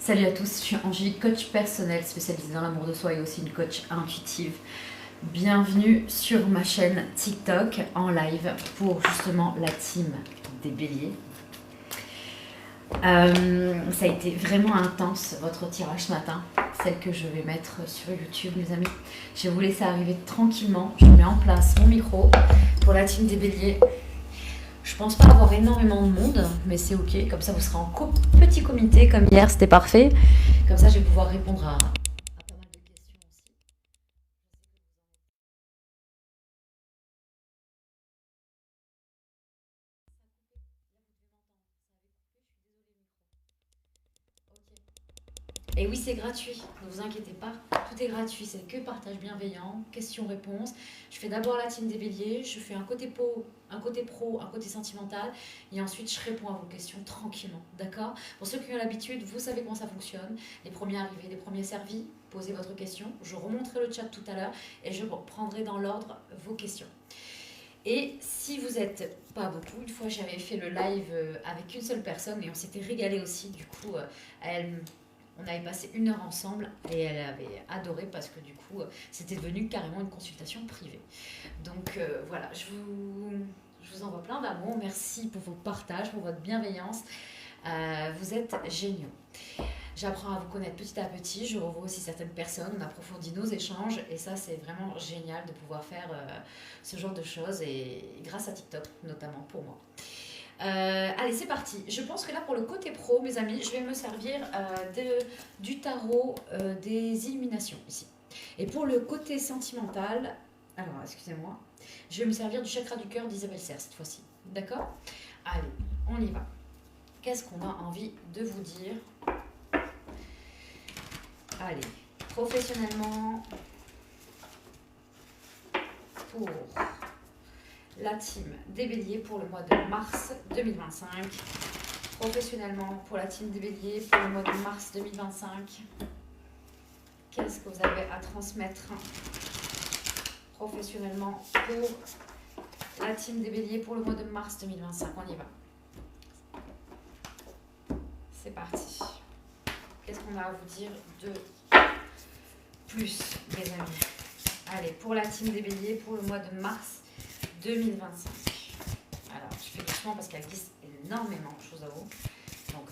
Salut à tous, je suis Angie, coach personnel spécialisée dans l'amour de soi et aussi une coach intuitive. Bienvenue sur ma chaîne TikTok en live pour justement la team des béliers. Ça a été vraiment intense votre tirage ce matin, celle que je vais mettre sur YouTube mes amis. Je vais vous laisser arriver tranquillement, je mets en place mon micro pour la team des béliers. Je pense pas avoir énormément de monde, mais c'est ok. Comme ça, vous serez en petit comité, comme hier, c'était parfait. Comme ça, je vais pouvoir répondre à pas mal de questions aussi. Et oui, c'est gratuit, ne vous inquiétez pas, tout est gratuit, c'est que partage bienveillant, questions-réponses. Je fais d'abord la team des béliers, je fais un côté pro, un côté sentimental, et ensuite je réponds à vos questions tranquillement, d'accord? Pour ceux qui ont l'habitude, vous savez comment ça fonctionne, les premiers arrivés, les premiers servis, posez votre question, je remonterai le chat tout à l'heure, et je prendrai dans l'ordre vos questions. Et si vous n'êtes pas beaucoup, une fois j'avais fait le live avec une seule personne, et on s'était régalé aussi, du coup, on avait passé 1 heure ensemble et elle avait adoré parce que du coup, c'était devenu carrément une consultation privée. Donc voilà, je vous envoie plein d'amour. Merci pour vos partages, pour votre bienveillance. Vous êtes géniaux. J'apprends à vous connaître petit à petit. Je revois aussi certaines personnes. On approfondit nos échanges et ça, c'est vraiment génial de pouvoir faire ce genre de choses et grâce à TikTok notamment pour moi. Allez, c'est parti. Je pense que là, pour le côté pro, mes amis, je vais me servir du tarot des illuminations ici. Et pour le côté sentimental, alors, excusez-moi, je vais me servir du chakra du cœur d'Isabelle Serre cette fois-ci. D'accord? Allez, on y va. Qu'est-ce qu'on a envie de vous dire? Allez, professionnellement, pour la team des béliers pour le mois de mars 2025. Professionnellement, pour la team des béliers pour le mois de mars 2025. Qu'est-ce que vous avez à transmettre professionnellement pour la team des béliers pour le mois de mars 2025? On y va. C'est parti. Qu'est-ce qu'on a à vous dire de plus, mes amis? Allez, pour la team des béliers pour le mois de mars 2025. Alors, je fais doucement parce qu'elle glisse énormément, je vous avoue. Donc,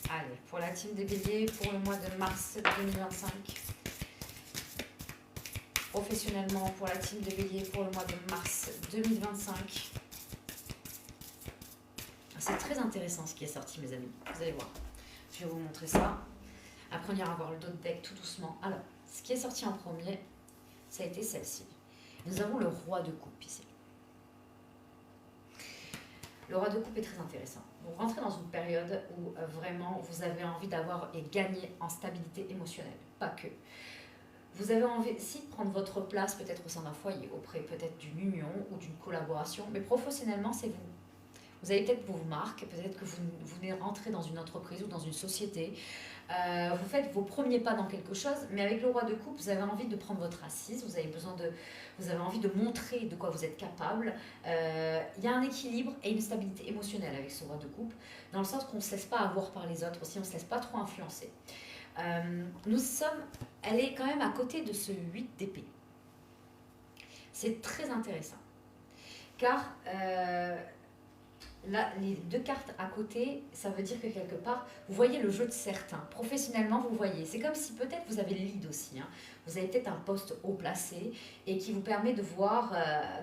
allez, pour la team des béliers, pour le mois de mars 2025. Professionnellement, pour la team des béliers, pour le mois de mars 2025. C'est très intéressant ce qui est sorti, mes amis. Vous allez voir. Je vais vous montrer ça. Après, on ira voir le dos de deck tout doucement. Alors, ce qui est sorti en premier, ça a été celle-ci. Nous avons le roi de coupe ici. Le roi de coupe est très intéressant. Vous rentrez dans une période où vraiment vous avez envie d'avoir et gagner en stabilité émotionnelle. Pas que. Vous avez envie aussi de prendre votre place peut-être au sein d'un foyer, auprès peut-être d'une union ou d'une collaboration, mais professionnellement c'est vous. Vous avez peut-être vos marques, peut-être que vous venez rentrer dans une entreprise ou dans une société. Vous faites vos premiers pas dans quelque chose, mais avec le roi de coupe, vous avez envie de prendre votre assise, vous avez envie de montrer de quoi vous êtes capable. Il y a un équilibre et une stabilité émotionnelle avec ce roi de coupe, dans le sens qu'on ne se laisse pas avoir par les autres aussi, on ne se laisse pas trop influencer. Elle est quand même à côté de ce 8 d'épée. C'est très intéressant, car là, les 2 cartes à côté, ça veut dire que quelque part, vous voyez le jeu de certains. Professionnellement, vous voyez. C'est comme si peut-être vous avez le lead aussi. Hein. Vous avez peut-être un poste haut placé et qui vous permet de voir,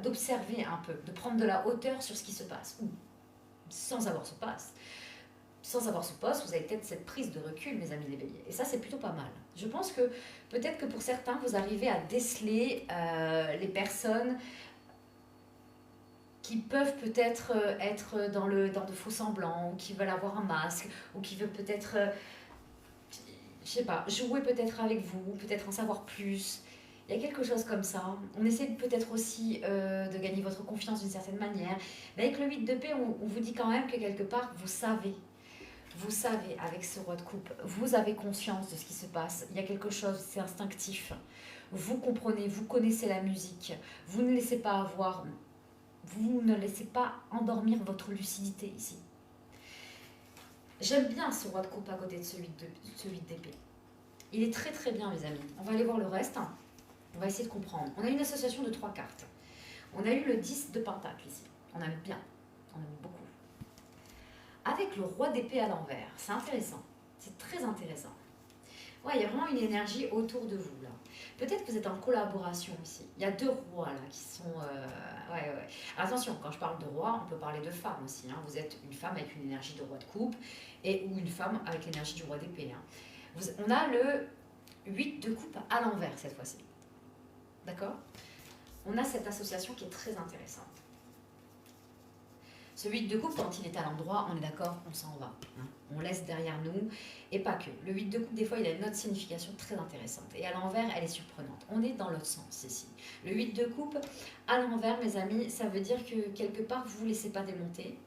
d'observer un peu, de prendre de la hauteur sur ce qui se passe. Ou sans avoir ce poste. Sans avoir ce poste, vous avez peut-être cette prise de recul, mes amis les béliers. Et ça, c'est plutôt pas mal. Je pense que peut-être que pour certains, vous arrivez à déceler les personnes qui peuvent peut-être être dans de faux semblants, ou qui veulent avoir un masque, ou qui veulent peut-être, je sais pas, jouer peut-être avec vous, peut-être en savoir plus. Il y a quelque chose comme ça. On essaie peut-être aussi de gagner votre confiance d'une certaine manière. Mais avec le 8 de paix, on vous dit quand même que quelque part, vous savez, avec ce roi de coupe, vous avez conscience de ce qui se passe. Il y a quelque chose, c'est instinctif. Vous comprenez, vous connaissez la musique. Vous ne laissez pas avoir... Vous ne laissez pas endormir votre lucidité ici. J'aime bien ce roi de coupe à côté de ce 8 d'épée. Il est très très bien, mes amis. On va aller voir le reste. On va essayer de comprendre. On a une association de 3 cartes. On a eu le 10 de pentacle ici. On aime bien. On aime beaucoup. Avec le roi d'épée à l'envers. C'est intéressant. C'est très intéressant. Ouais, il y a vraiment une énergie autour de vous, là. Peut-être que vous êtes en collaboration ici. Il y a 2 rois, là, qui sont... ouais. Attention, quand je parle de roi, on peut parler de femme aussi. Hein. Vous êtes une femme avec une énergie de roi de coupe ou une femme avec l'énergie du roi d'épée. Hein. On a le 8 de coupe à l'envers, cette fois-ci. D'accord? On a cette association qui est très intéressante. Ce 8 de coupe, quand il est à l'endroit, on est d'accord, on s'en va. Hein. On laisse derrière nous, et pas que. Le 8 de coupe, des fois, il a une autre signification très intéressante. Et à l'envers, elle est surprenante. On est dans l'autre sens ici. Le 8 de coupe, à l'envers, mes amis, ça veut dire que quelque part, vous ne vous laissez pas démonter.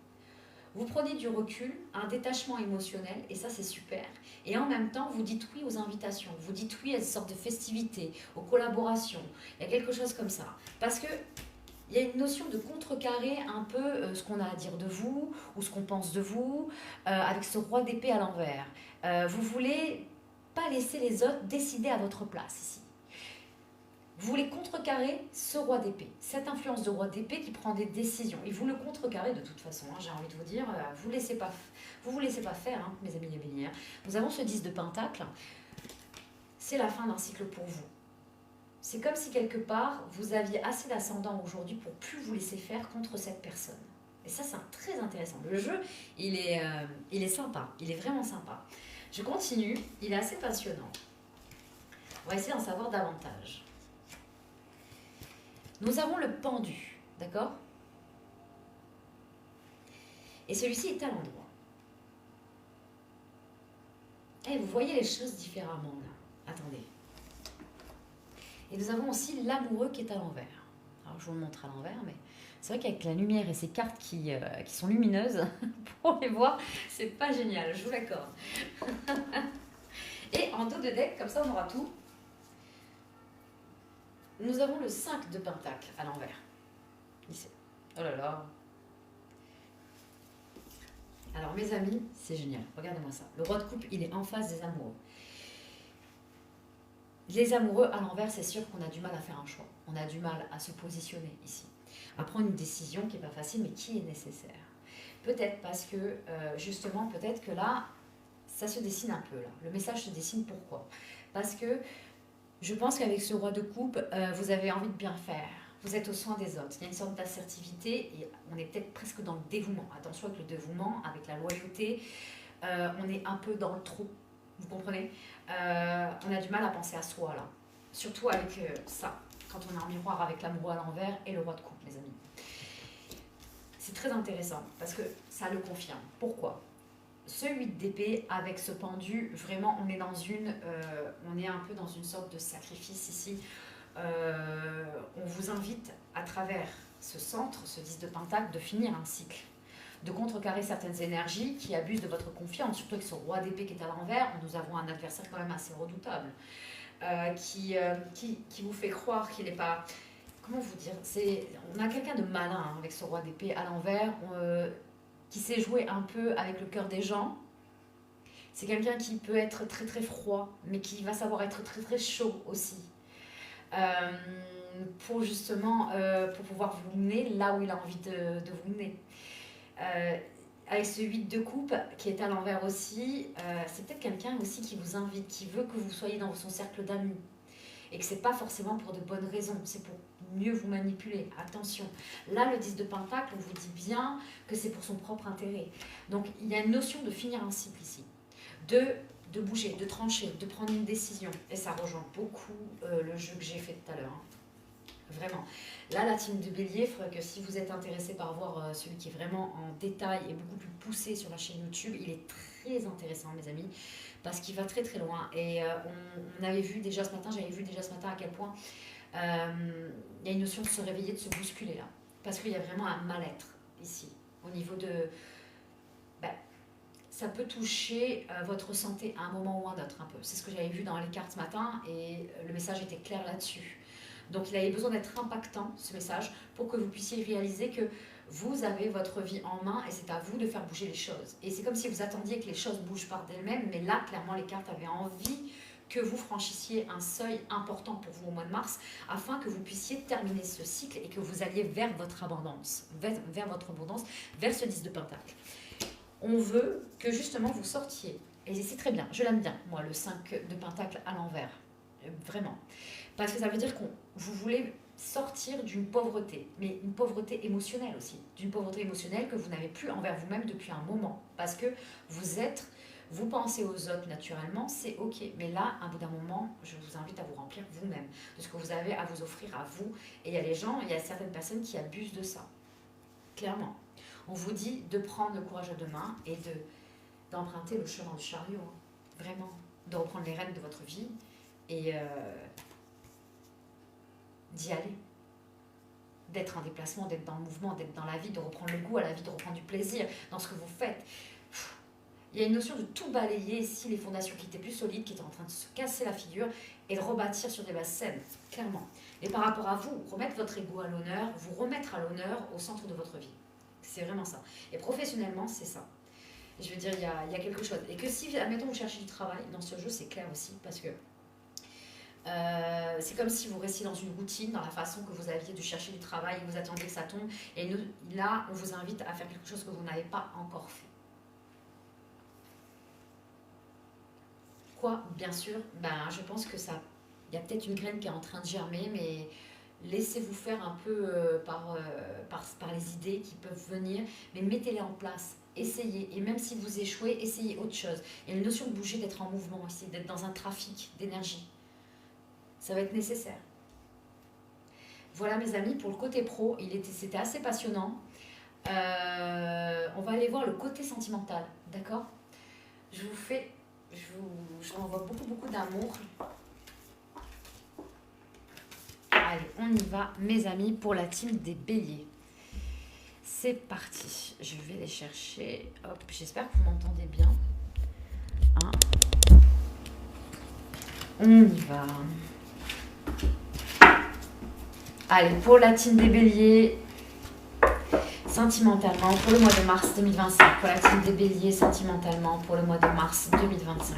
Vous prenez du recul, un détachement émotionnel, et ça, c'est super. Et en même temps, vous dites oui aux invitations. Vous dites oui à des sortes de festivités, aux collaborations. Il y a quelque chose comme ça. Parce que il y a une notion de contrecarrer un peu ce qu'on a à dire de vous ou ce qu'on pense de vous avec ce roi d'épée à l'envers. Vous voulez pas laisser les autres décider à votre place ici. Vous voulez contrecarrer ce roi d'épée, cette influence de roi d'épée qui prend des décisions. Et vous le contrecarrez de toute façon, hein, j'ai envie de vous dire, vous ne vous laissez pas faire, hein, mes amis les béliers. Nous avons ce 10 de pentacle, c'est la fin d'un cycle pour vous. C'est comme si quelque part, vous aviez assez d'ascendant aujourd'hui pour plus vous laisser faire contre cette personne. Et ça, c'est très intéressant. Le jeu, il est sympa. Il est vraiment sympa. Je continue. Il est assez passionnant. On va essayer d'en savoir davantage. Nous avons le pendu. D'accord? Et celui-ci est à l'endroit. Et vous voyez les choses différemment, là. Attendez. Et nous avons aussi l'amoureux qui est à l'envers. Alors je vous le montre à l'envers, mais c'est vrai qu'avec la lumière et ces cartes qui sont lumineuses, pour les voir, c'est pas génial, je vous l'accorde. Et en dos de deck, comme ça on aura tout. Nous avons le 5 de pentacle à l'envers. Ici. Oh là là. Alors mes amis, c'est génial, regardez-moi ça. Le roi de coupe, il est en face des amoureux. Les amoureux, à l'envers, c'est sûr qu'on a du mal à faire un choix. On a du mal à se positionner ici. À prendre une décision qui n'est pas facile, mais qui est nécessaire. Peut-être parce que, justement, peut-être que là, ça se dessine un peu. Là. Le message se dessine pourquoi? Parce que je pense qu'avec ce roi de coupe, vous avez envie de bien faire. Vous êtes au soin des autres. Il y a une sorte d'assertivité et on est peut-être presque dans le dévouement. Attention avec le dévouement, avec la loyauté, on est un peu dans le trou. Vous comprenez? On a du mal à penser à soi là. Surtout avec ça, quand on a un miroir avec l'amoureux à l'envers et le roi de coupe, les amis. C'est très intéressant parce que ça le confirme. Pourquoi? Ce 8 d'épée avec ce pendu, vraiment on est on est un peu dans une sorte de sacrifice ici. On vous invite à travers ce centre, ce 10 de pentacle, de finir un cycle, de contrecarrer certaines énergies qui abusent de votre confiance, surtout avec ce roi d'épée qui est à l'envers. Nous avons un adversaire quand même assez redoutable, qui vous fait croire qu'il n'est pas... Comment vous dire? On a quelqu'un de malin hein, avec ce roi d'épée à l'envers, qui sait jouer un peu avec le cœur des gens. C'est quelqu'un qui peut être très très froid, mais qui va savoir être très très chaud aussi. Pour justement, pour pouvoir vous mener là où il a envie de vous mener. Avec ce 8 de coupe qui est à l'envers aussi, c'est peut-être quelqu'un aussi qui vous invite, qui veut que vous soyez dans son cercle d'amis. Et que c'est pas forcément pour de bonnes raisons, c'est pour mieux vous manipuler. Attention, là le 10 de pentacle, on vous dit bien que c'est pour son propre intérêt. Donc il y a une notion de finir un cycle ici, de bouger, de trancher, de prendre une décision. Et ça rejoint beaucoup le jeu que j'ai fait tout à l'heure. Hein. Vraiment. Là, la team de Bélier, il faudrait que si vous êtes intéressé par voir celui qui est vraiment en détail et beaucoup plus poussé sur la chaîne YouTube, il est très intéressant, mes amis, parce qu'il va très très loin. Et on avait vu déjà ce matin, j'avais vu déjà ce matin à quel point il y a une notion de se réveiller, de se bousculer là. Parce qu'il y a vraiment un mal-être ici, au niveau de... ça peut toucher votre santé à un moment ou à un autre un peu. C'est ce que j'avais vu dans les cartes ce matin et le message était clair là-dessus. Donc il avait besoin d'être impactant, ce message, pour que vous puissiez réaliser que Vous avez votre vie en main et c'est à vous de faire bouger les choses. Et c'est comme si vous attendiez que les choses bougent par d'elles-mêmes, mais là, clairement, les cartes avaient envie que vous franchissiez un seuil important pour vous au mois de mars, afin que vous puissiez terminer ce cycle et que vous alliez vers votre abondance, vers votre abondance, vers ce 10 de Pentacle. On veut que justement vous sortiez, et c'est très bien, je l'aime bien, moi, le 5 de Pentacle à l'envers, vraiment, parce que ça veut dire que vous voulez sortir d'une pauvreté, mais une pauvreté émotionnelle aussi, d'une pauvreté émotionnelle que vous n'avez plus envers vous-même depuis un moment, parce que vous pensez aux autres naturellement, c'est ok, mais là, à bout d'un moment, je vous invite à vous remplir vous-même de ce que vous avez à vous offrir à vous, et il y a certaines personnes qui abusent de ça, clairement. On vous dit de prendre le courage à deux mains et d'emprunter le chemin du chariot, hein, vraiment, de reprendre les rênes de votre vie et d'y aller, d'être en déplacement, d'être dans le mouvement, d'être dans la vie, de reprendre le goût à la vie, de reprendre du plaisir dans ce que vous faites. Il y a une notion de tout balayer ici, les fondations qui étaient plus solides, qui étaient en train de se casser la figure et de rebâtir sur des bases saines, clairement. Et par rapport à vous, remettre votre ego à l'honneur, vous remettre à l'honneur au centre de votre vie. C'est vraiment ça. Et professionnellement, c'est ça. Je veux dire, il y a quelque chose. Et que si, admettons, vous cherchez du travail, dans ce jeu, c'est clair aussi, parce que c'est comme si vous restiez dans une routine, dans la façon que vous aviez de chercher du travail et vous attendiez que ça tombe. Et là, on vous invite à faire quelque chose que vous n'avez pas encore fait. Quoi, bien sûr, je pense que ça, il y a peut-être une graine qui est en train de germer, mais laissez-vous faire un peu par les idées qui peuvent venir, mais mettez-les en place, essayez, et même si vous échouez, essayez autre chose. Il y a une notion de bouger, d'être en mouvement aussi, d'être dans un trafic d'énergie. Ça va être nécessaire. Voilà mes amis, pour le côté pro, c'était assez passionnant. On va aller voir le côté sentimental, d'accord? Je vous envoie beaucoup d'amour. Allez, on y va, mes amis, pour la team des béliers. C'est parti. Je vais les chercher. Hop, j'espère que vous m'entendez bien. Hein, on y va. Allez, pour la team des béliers, sentimentalement, pour le mois de mars 2025. Pour la team des béliers, sentimentalement, pour le mois de mars 2025.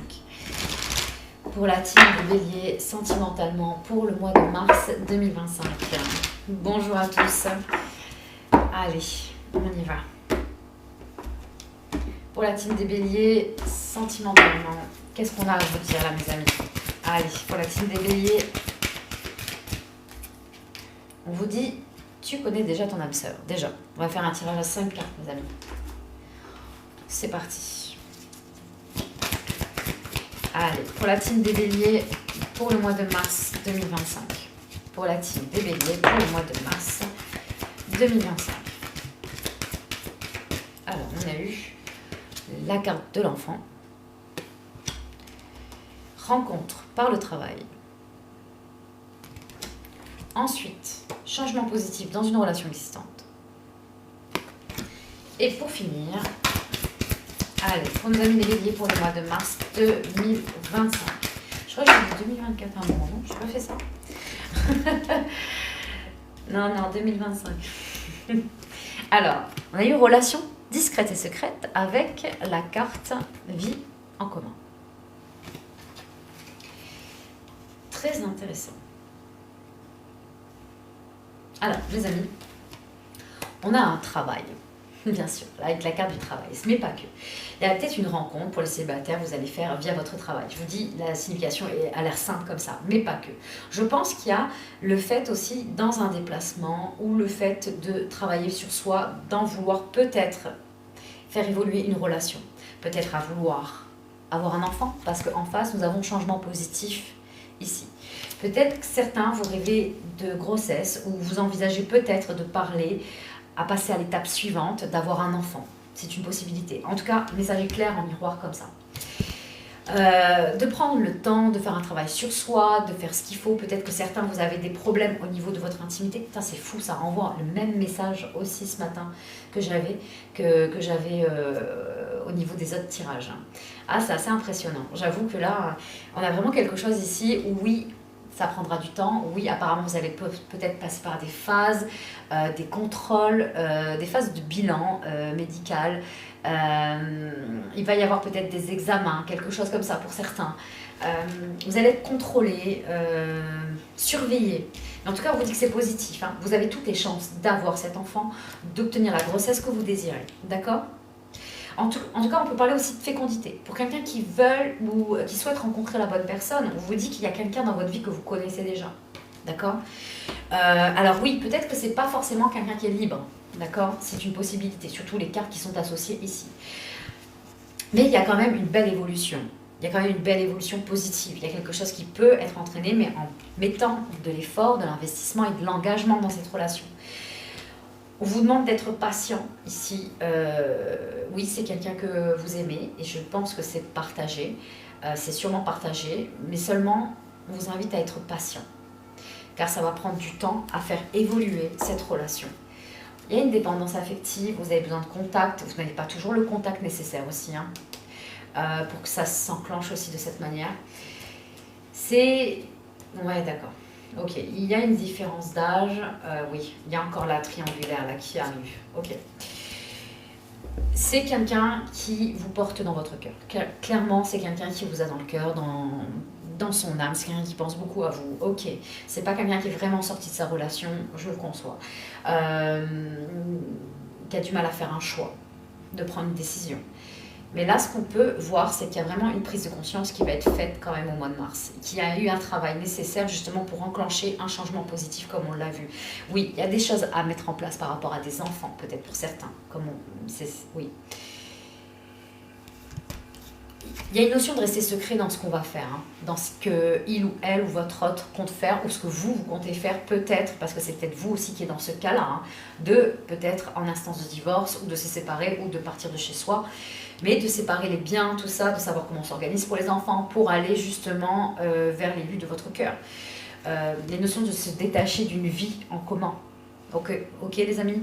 Pour la team des béliers, sentimentalement, pour le mois de mars 2025. Bonjour à tous. Allez, on y va. Pour la team des béliers, sentimentalement, qu'est-ce qu'on a à vous dire là, mes amis? Allez, pour la team des béliers, on vous dit, tu connais déjà ton âme sœur. Déjà, on va faire un tirage à 5 cartes, mes amis. C'est parti. Allez, pour la team des béliers, pour le mois de mars 2025. Pour la team des béliers, pour le mois de mars 2025. Alors, on a eu la carte de l'enfant. Rencontre par le travail. Ensuite, changement positif dans une relation existante. Et pour finir, allez, pour nos amis des béliers pour le mois de mars 2025. Je crois que j'ai dit 2024 à un moment, non? Je n'ai pas fait ça. Non, 2025. Alors, on a eu relation discrète et secrète avec la carte vie en commun. Très intéressant. Alors, les amis, on a un travail, bien sûr, avec la carte du travail, mais pas que. Il y a peut-être une rencontre pour les célibataires, vous allez faire via votre travail. Je vous dis, la signification a l'air simple comme ça, mais pas que. Je pense qu'il y a le fait aussi, dans un déplacement, ou le fait de travailler sur soi, d'en vouloir peut-être faire évoluer une relation, peut-être à vouloir avoir un enfant, parce qu'en face, nous avons changement positif ici. Peut-être que certains, vous rêvez de grossesse ou vous envisagez peut-être de parler, à passer à l'étape suivante, d'avoir un enfant. C'est une possibilité. En tout cas, le message est clair en miroir comme ça. De prendre le temps de faire un travail sur soi, de faire ce qu'il faut. Peut-être que certains, vous avez des problèmes au niveau de votre intimité. Putain, c'est fou, ça renvoie le même message aussi ce matin que j'avais au niveau des autres tirages. Ah, c'est assez impressionnant. J'avoue que là, on a vraiment quelque chose ici où oui, ça prendra du temps. Oui, apparemment, vous allez peut-être passer par des phases, des contrôles, des phases de bilan médical. Il va y avoir peut-être des examens, quelque chose comme ça pour certains. Vous allez être contrôlé, surveillé. Mais en tout cas, on vous dit que c'est positif. Hein. Vous avez toutes les chances d'avoir cet enfant, d'obtenir la grossesse que vous désirez. D'accord ? En tout cas, on peut parler aussi de fécondité. Pour quelqu'un qui veut ou qui souhaite rencontrer la bonne personne, on vous dit qu'il y a quelqu'un dans votre vie que vous connaissez déjà. D'accord ? Alors oui, peut-être que c'est pas forcément quelqu'un qui est libre. D'accord ? C'est une possibilité, surtout les cartes qui sont associées ici. Mais il y a quand même une belle évolution. Il y a quand même une belle évolution positive. Il y a quelque chose qui peut être entraîné, mais en mettant de l'effort, de l'investissement et de l'engagement dans cette relation. On vous demande d'être patient ici. Oui, c'est quelqu'un que vous aimez et je pense que c'est partagé. C'est sûrement partagé, mais seulement on vous invite à être patient. Car ça va prendre du temps à faire évoluer cette relation. Il y a une dépendance affective, vous avez besoin de contact. Vous n'avez pas toujours le contact nécessaire aussi, hein, pour que ça s'enclenche aussi de cette manière. C'est... Ouais, d'accord. Ok, il y a une différence d'âge. Oui, il y a encore la triangulaire là qui arrive. Ok. C'est quelqu'un qui vous porte dans votre cœur. Clairement, c'est quelqu'un qui vous a dans le cœur, dans son âme. C'est quelqu'un qui pense beaucoup à vous. Ok. C'est pas quelqu'un qui est vraiment sorti de sa relation, je le conçois. Qui a du mal à faire un choix, de prendre une décision. Mais là, ce qu'on peut voir, c'est qu'il y a vraiment une prise de conscience qui va être faite quand même au mois de mars. Qu'il y a eu un travail nécessaire justement pour enclencher un changement positif comme on l'a vu. Oui, il y a des choses à mettre en place par rapport à des enfants, peut-être pour certains. Oui. Il y a une notion de rester secret dans ce qu'on va faire, hein, dans ce que il ou elle ou votre autre compte faire, ou ce que vous comptez faire peut-être, parce que c'est peut-être vous aussi qui est dans ce cas-là, hein, de peut-être en instance de divorce, ou de se séparer, ou de partir de chez soi. Mais de séparer les biens, tout ça, de savoir comment on s'organise pour les enfants, pour aller justement vers les buts de votre cœur. Les notions de se détacher d'une vie en commun. Ok, les amis.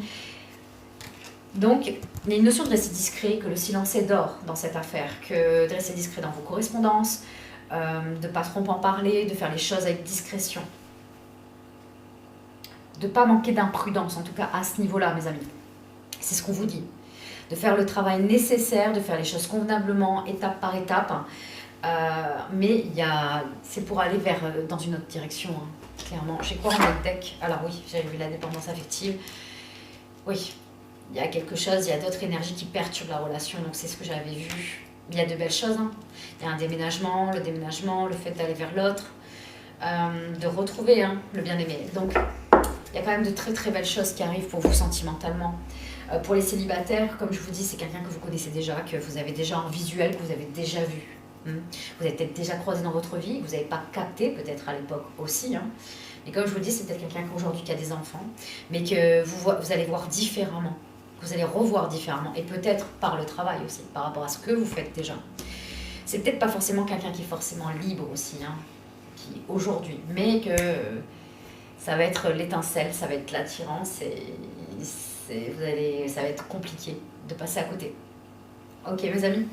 Donc, il y a une notion de rester discret, que le silence est d'or dans cette affaire, que de rester discret dans vos correspondances, de ne pas trop en parler, de faire les choses avec discrétion. De ne pas manquer d'imprudence, en tout cas à ce niveau-là, mes amis. C'est ce qu'on vous dit. De faire le travail nécessaire, de faire les choses convenablement, étape par étape. Mais c'est pour aller dans une autre direction, hein, clairement. J'ai quoi en notre deck? Alors oui, j'avais vu la dépendance affective. Oui, il y a quelque chose, il y a d'autres énergies qui perturbent la relation, donc c'est ce que j'avais vu. Il y a de belles choses, hein. Il y a un déménagement, le fait d'aller vers l'autre, de retrouver, hein, le bien-aimé. Donc, il y a quand même de très très belles choses qui arrivent pour vous sentimentalement. Pour les célibataires, comme je vous dis, c'est quelqu'un que vous connaissez déjà, que vous avez déjà en visuel, que vous avez déjà vu. Vous avez peut-être déjà croisé dans votre vie, que vous n'avez pas capté peut-être à l'époque aussi. Hein. Mais comme je vous dis, c'est peut-être quelqu'un qu'aujourd'hui qui a des enfants, mais que vous allez voir différemment, que vous allez revoir différemment, et peut-être par le travail aussi, par rapport à ce que vous faites déjà. C'est peut-être pas forcément quelqu'un qui est forcément libre aussi, hein, qui aujourd'hui, mais que ça va être l'étincelle, ça va être l'attirance, ça va être compliqué de passer à côté. Ok, mes amis.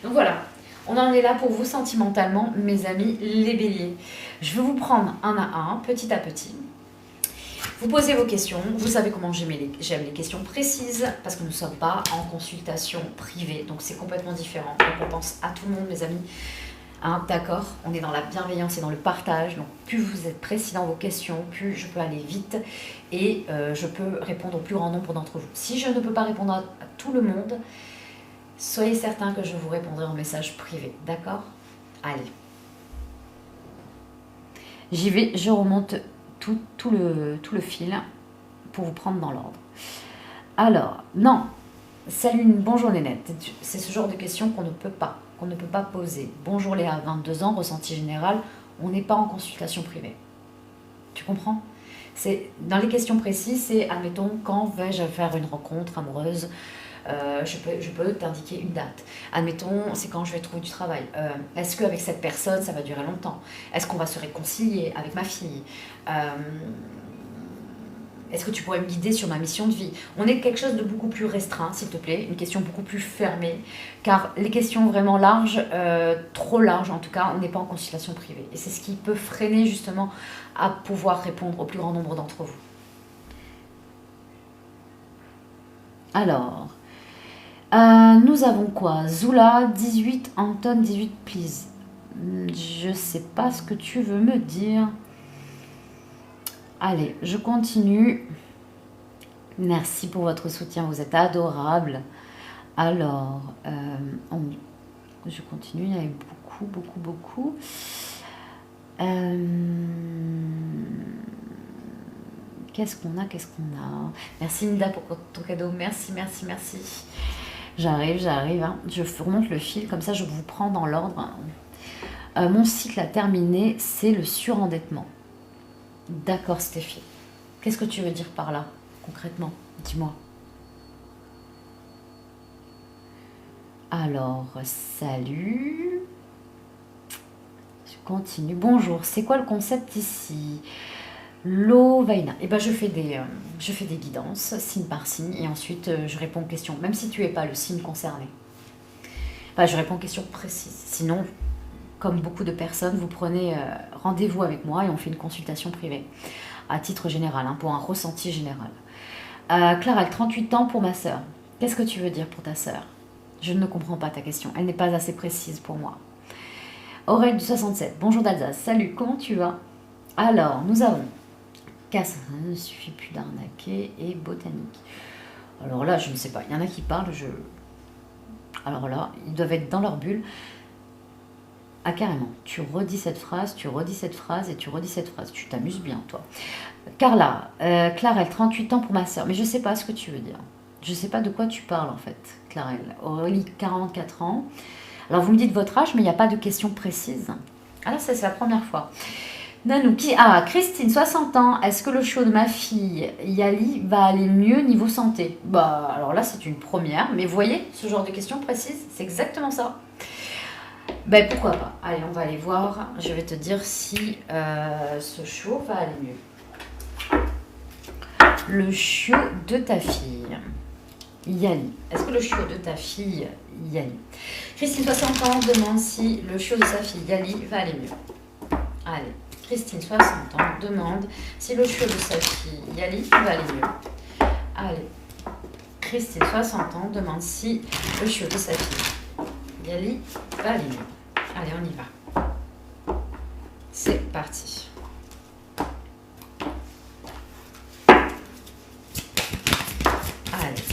Donc voilà, on en est là pour vous sentimentalement, mes amis, les béliers. Je vais vous prendre un à un, petit à petit. Vous posez vos questions. Vous savez comment j'aime les questions précises, parce que nous ne sommes pas en consultation privée, donc c'est complètement différent. Donc on pense à tout le monde, mes amis. Hein, d'accord, on est dans la bienveillance et dans le partage, donc plus vous êtes précis dans vos questions, plus je peux aller vite et je peux répondre au plus grand nombre d'entre vous. Si je ne peux pas répondre à tout le monde, soyez certain que je vous répondrai en message privé, d'accord? Allez. J'y vais, je remonte tout le fil pour vous prendre dans l'ordre. Alors, non, salut, bonjour Nénette, c'est ce genre de questions qu'on ne peut pas poser. Bonjour Léa, 22 ans, ressenti général, on n'est pas en consultation privée. Tu comprends? Dans les questions précises, c'est, admettons, quand vais-je faire une rencontre amoureuse? Je peux t'indiquer une date. Admettons, c'est quand je vais trouver du travail. Est-ce qu'avec cette personne, ça va durer longtemps? Est-ce qu'on va se réconcilier avec ma fille? Est-ce que tu pourrais me guider sur ma mission de vie? On est quelque chose de beaucoup plus restreint, s'il te plaît, une question beaucoup plus fermée, car les questions vraiment larges, trop larges en tout cas, on n'est pas en consultation privée. Et c'est ce qui peut freiner justement à pouvoir répondre au plus grand nombre d'entre vous. Alors, nous avons quoi? Zula, 18, Anton, 18, please. Je sais pas ce que tu veux me dire. Allez, je continue. Merci pour votre soutien, vous êtes adorables. Alors, je continue, il y avait beaucoup. Qu'est-ce qu'on a? Merci Nida pour ton cadeau, merci. J'arrive, hein. Je remonte le fil, comme ça je vous prends dans l'ordre. Mon cycle a terminé, c'est le surendettement. D'accord Stéphie. Qu'est-ce que tu veux dire par là, concrètement? Dis-moi. Alors, salut. Je continue. Bonjour, c'est quoi le concept ici? Lovaina. Eh ben, je fais des guidances, signe par signe, et ensuite je réponds aux questions, même si tu n'es pas le signe concerné. Enfin, je réponds aux questions précises. Sinon, comme beaucoup de personnes, vous prenez rendez-vous avec moi et on fait une consultation privée, à titre général, hein, pour un ressenti général. Clara, 38 ans pour ma sœur. Qu'est-ce que tu veux dire pour ta sœur? Je ne comprends pas ta question, elle n'est pas assez précise pour moi. Aurélie du 67, bonjour d'Alsace, salut, comment tu vas? Alors, nous avons Casse, ne suffit plus d'arnaquer, et botanique. Alors là, je ne sais pas, il y en a qui parlent, alors là, ils doivent être dans leur bulle. Ah carrément, tu redis cette phrase et tu redis cette phrase. Tu t'amuses bien, toi. Carla, Clarelle, 38 ans pour ma soeur. Mais je ne sais pas ce que tu veux dire. Je ne sais pas de quoi tu parles en fait, Clarelle. Aurélie, 44 ans. Alors vous me dites votre âge, mais il n'y a pas de question précise. Ah là, ça c'est la première fois. Nanou, Christine, 60 ans. Est-ce que le chiot de ma fille Yali va aller mieux niveau santé? Bah alors là, c'est une première. Mais vous voyez, ce genre de questions précises, c'est exactement ça. Ben pourquoi pas. Allez, on va aller voir. Je vais te dire si ce chiot va aller mieux. Le chiot de ta fille, Yali. Est-ce que le chiot de ta fille, Yali? Christine, 60 ans, demande si le chiot de sa fille, Yali, va aller mieux. Allez, Christine, 60 ans, demande si le chiot de sa fille, Yali, va aller mieux. Allez, Christine, 60 ans, demande si le chiot de sa fille, Yali, va aller mieux. Allez, on y va. C'est parti. Allez.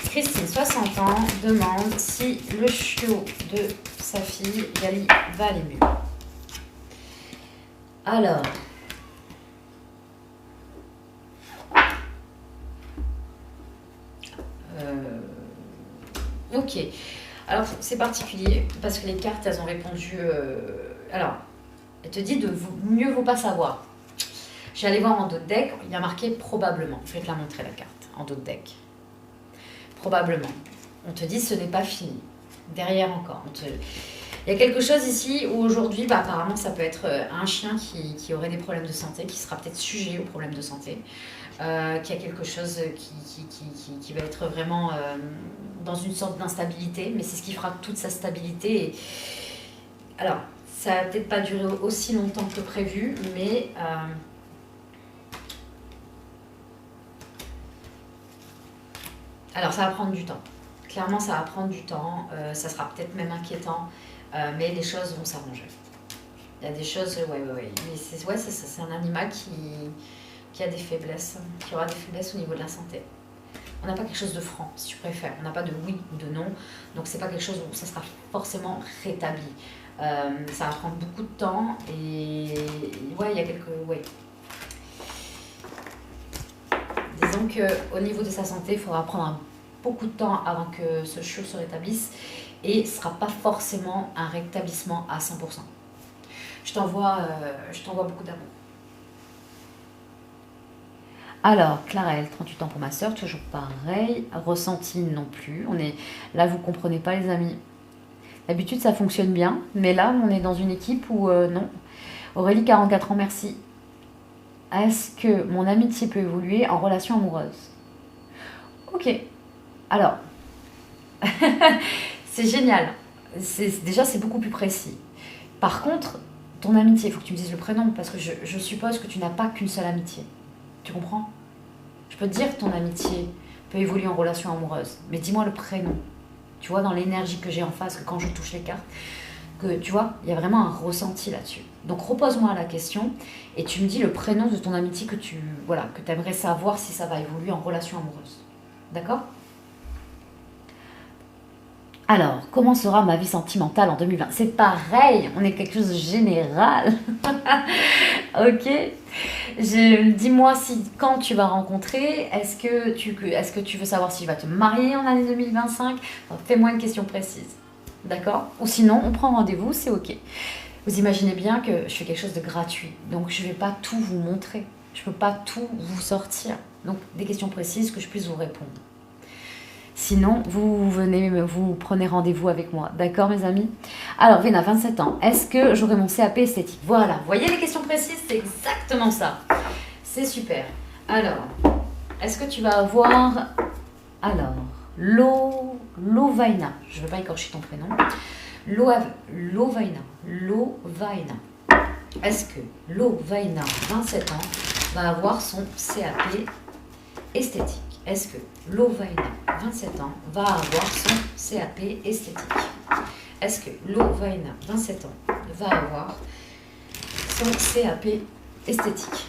Christine, 60 ans, demande si le chiot de sa fille, Yali, va aller mieux. Alors. Ok. Alors, c'est particulier parce que les cartes, elles ont répondu... alors, elle te dit de mieux vaut pas savoir. J'allais voir en dos de deck, il y a marqué probablement. Je vais te la montrer, la carte, en dos de deck. Probablement. On te dit ce n'est pas fini. Derrière encore. Il y a quelque chose ici où aujourd'hui, bah, apparemment, ça peut être un chien qui aurait des problèmes de santé, qui sera peut-être sujet aux problèmes de santé, qui a quelque chose qui va être vraiment dans une sorte d'instabilité, mais c'est ce qui fera toute sa stabilité. Et... alors, ça va peut-être pas durer aussi longtemps que prévu, mais... alors, ça va prendre du temps. Clairement, ça va prendre du temps. Ça sera peut-être même inquiétant. Mais les choses vont s'arranger. Il y a des choses, ouais. Mais c'est un animal qui a des faiblesses, qui aura des faiblesses au niveau de la santé. On n'a pas quelque chose de franc, si tu préfères. On n'a pas de oui ou de non. Donc, c'est pas quelque chose où ça sera forcément rétabli. Ça va prendre beaucoup de temps. Et ouais, il y a quelques... ouais. Disons qu'au niveau de sa santé, il faudra prendre beaucoup de temps avant que ce chiot se rétablisse. Et ce ne sera pas forcément un rétablissement à 100%. Je t'envoie beaucoup d'amour. Alors, Clarelle, 38 ans pour ma soeur, toujours pareil. Ressenti non plus. Là, vous ne comprenez pas, les amis. D'habitude, ça fonctionne bien. Mais là, on est dans une équipe où non. Aurélie, 44 ans, merci. est-ce que mon amitié peut évoluer en relation amoureuse? Ok, alors, c'est génial. Déjà, c'est beaucoup plus précis. Par contre, ton amitié, il faut que tu me dises le prénom, parce que je suppose que tu n'as pas qu'une seule amitié. Tu comprends? Je peux te dire que ton amitié peut évoluer en relation amoureuse, mais dis-moi le prénom. Tu vois, dans l'énergie que j'ai en face, que quand je touche les cartes, que tu vois, il y a vraiment un ressenti là-dessus. Donc repose-moi la question et tu me dis le prénom de ton amitié que tu aimerais savoir si ça va évoluer en relation amoureuse. D'accord? Alors, comment sera ma vie sentimentale en 2020? C'est pareil, on est quelque chose de général. Ok. Dis-moi quand tu vas rencontrer, est-ce que tu veux savoir si tu vas te marier en année 2025? Fais-moi une question précise. D'accord? Ou sinon, on prend rendez-vous, c'est ok. Vous imaginez bien que je fais quelque chose de gratuit. Donc, je ne vais pas tout vous montrer. Je ne peux pas tout vous sortir. Donc, des questions précises que je puisse vous répondre. Sinon, vous prenez rendez-vous avec moi. D'accord, mes amis? Alors, Véna, 27 ans. Est-ce que j'aurai mon CAP esthétique? Voilà. Vous voyez les questions précises? C'est exactement ça. C'est super. Alors, est-ce que tu vas avoir... Alors, Lovaina. Je ne veux pas écorcher ton prénom. Lovaina. Est-ce que Lovaina, 27 ans, va avoir son CAP esthétique? Est-ce que Lovaina, 27 ans, va avoir son CAP esthétique? Est-ce que Lovaina, 27 ans, va avoir son CAP esthétique?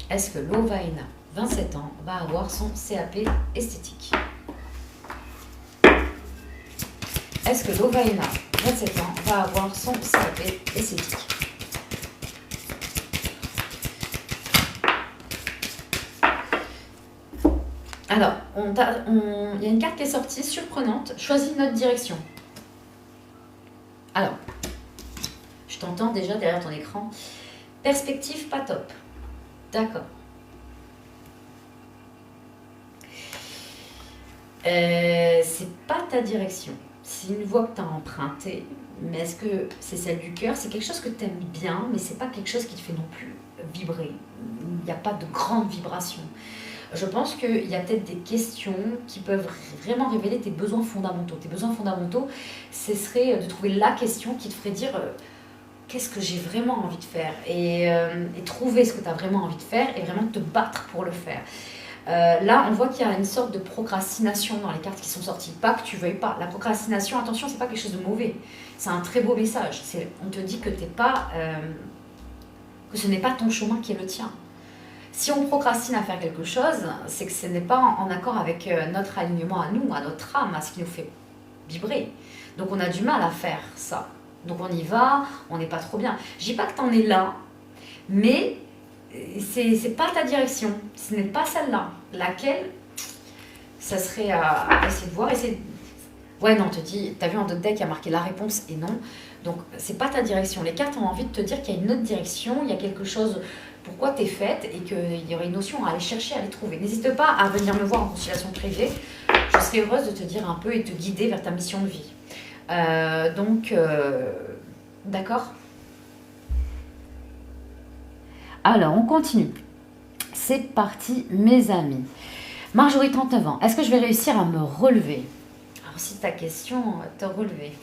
Est-ce que Lovaina, 27 ans, va avoir son CAP esthétique? Est-ce que Lovaina, 27 ans, va avoir son CAP esthétique? Alors, il y a une carte qui est sortie, surprenante. Choisis notre direction. Alors, je t'entends déjà derrière ton écran. Perspective pas top. D'accord. C'est pas ta direction. C'est une voie que tu as empruntée, mais est-ce que c'est celle du cœur? C'est quelque chose que tu aimes bien, mais c'est pas quelque chose qui te fait non plus vibrer. Il n'y a pas de grande vibration. Je pense qu'il y a peut-être des questions qui peuvent vraiment révéler tes besoins fondamentaux. Tes besoins fondamentaux, ce serait de trouver la question qui te ferait dire qu'est-ce que j'ai vraiment envie de faire et trouver ce que tu as vraiment envie de faire et vraiment te battre pour le faire. Là, on voit qu'il y a une sorte de procrastination dans les cartes qui sont sorties. Pas que tu veuilles pas. La procrastination, attention, c'est pas quelque chose de mauvais. C'est un très beau message. On te dit que que ce n'est pas ton chemin qui est le tien. Si on procrastine à faire quelque chose, c'est que ce n'est pas en accord avec notre alignement à nous, à notre âme, à ce qui nous fait vibrer. Donc on a du mal à faire ça. Donc on y va, on n'est pas trop bien. Je dis pas que tu en es là, mais c'est pas ta direction. Ce n'est pas celle-là. Laquelle, ça serait à essayer de voir. Ouais, non, on te dit, t'as vu en deck, il y a marqué la réponse et non. Donc c'est pas ta direction. Les cartes ont envie de te dire qu'il y a une autre direction, il y a quelque chose... pourquoi tu es faite et qu'il y aurait une notion à aller chercher, à les trouver. N'hésite pas à venir me voir en consultation privée. Je serai heureuse de te dire un peu et te guider vers ta mission de vie. D'accord? Alors, on continue. C'est parti, mes amis. Marjorie, 39 ans. Est-ce que je vais réussir à me relever? Alors, si ta question, te relever.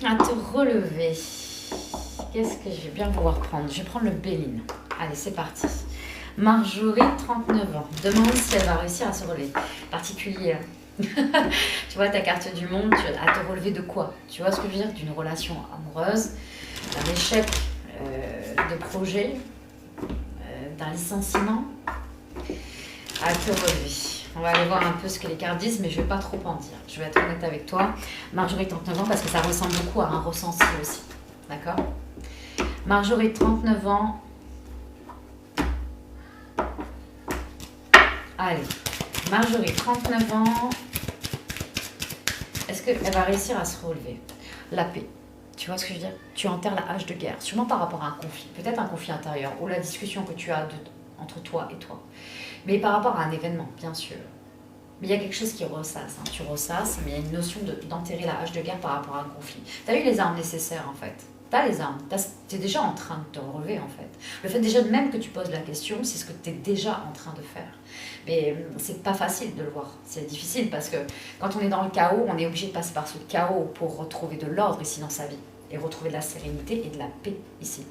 À te relever. Qu'est-ce que je vais bien pouvoir prendre? Je vais prendre le Béline. Allez, c'est parti. Marjorie, 39 ans. Demande si elle va réussir à se relever. Particulier. Tu vois ta carte du monde, à te relever de quoi? Tu vois ce que je veux dire? D'une relation amoureuse, d'un échec de projet, d'un licenciement. À te relever. On va aller voir un peu ce que les cartes disent, mais je ne vais pas trop en dire. Je vais être honnête avec toi. Marjorie, 39 ans, parce que ça ressemble beaucoup à un ressenti aussi. D'accord? Marjorie, 39 ans. Allez. Marjorie, 39 ans. Est-ce qu'elle va réussir à se relever? La paix. Tu vois ce que je veux dire? Tu enterres la hache de guerre. Sûrement par rapport à un conflit. Peut-être un conflit intérieur. Ou la discussion que tu as entre toi et toi. Mais par rapport à un événement, bien sûr. Mais il y a quelque chose qui ressasse. Tu ressasses, mais il y a une notion d'enterrer la hache de guerre par rapport à un conflit. Tu as eu les armes nécessaires, en fait. as les armes, tu es déjà en train de te relever en fait. Le fait déjà même que tu poses la question, c'est ce que tu es déjà en train de faire. Mais c'est pas facile de le voir, c'est difficile parce que quand on est dans le chaos, on est obligé de passer par ce chaos pour retrouver de l'ordre ici dans sa vie et retrouver de la sérénité et de la paix ici.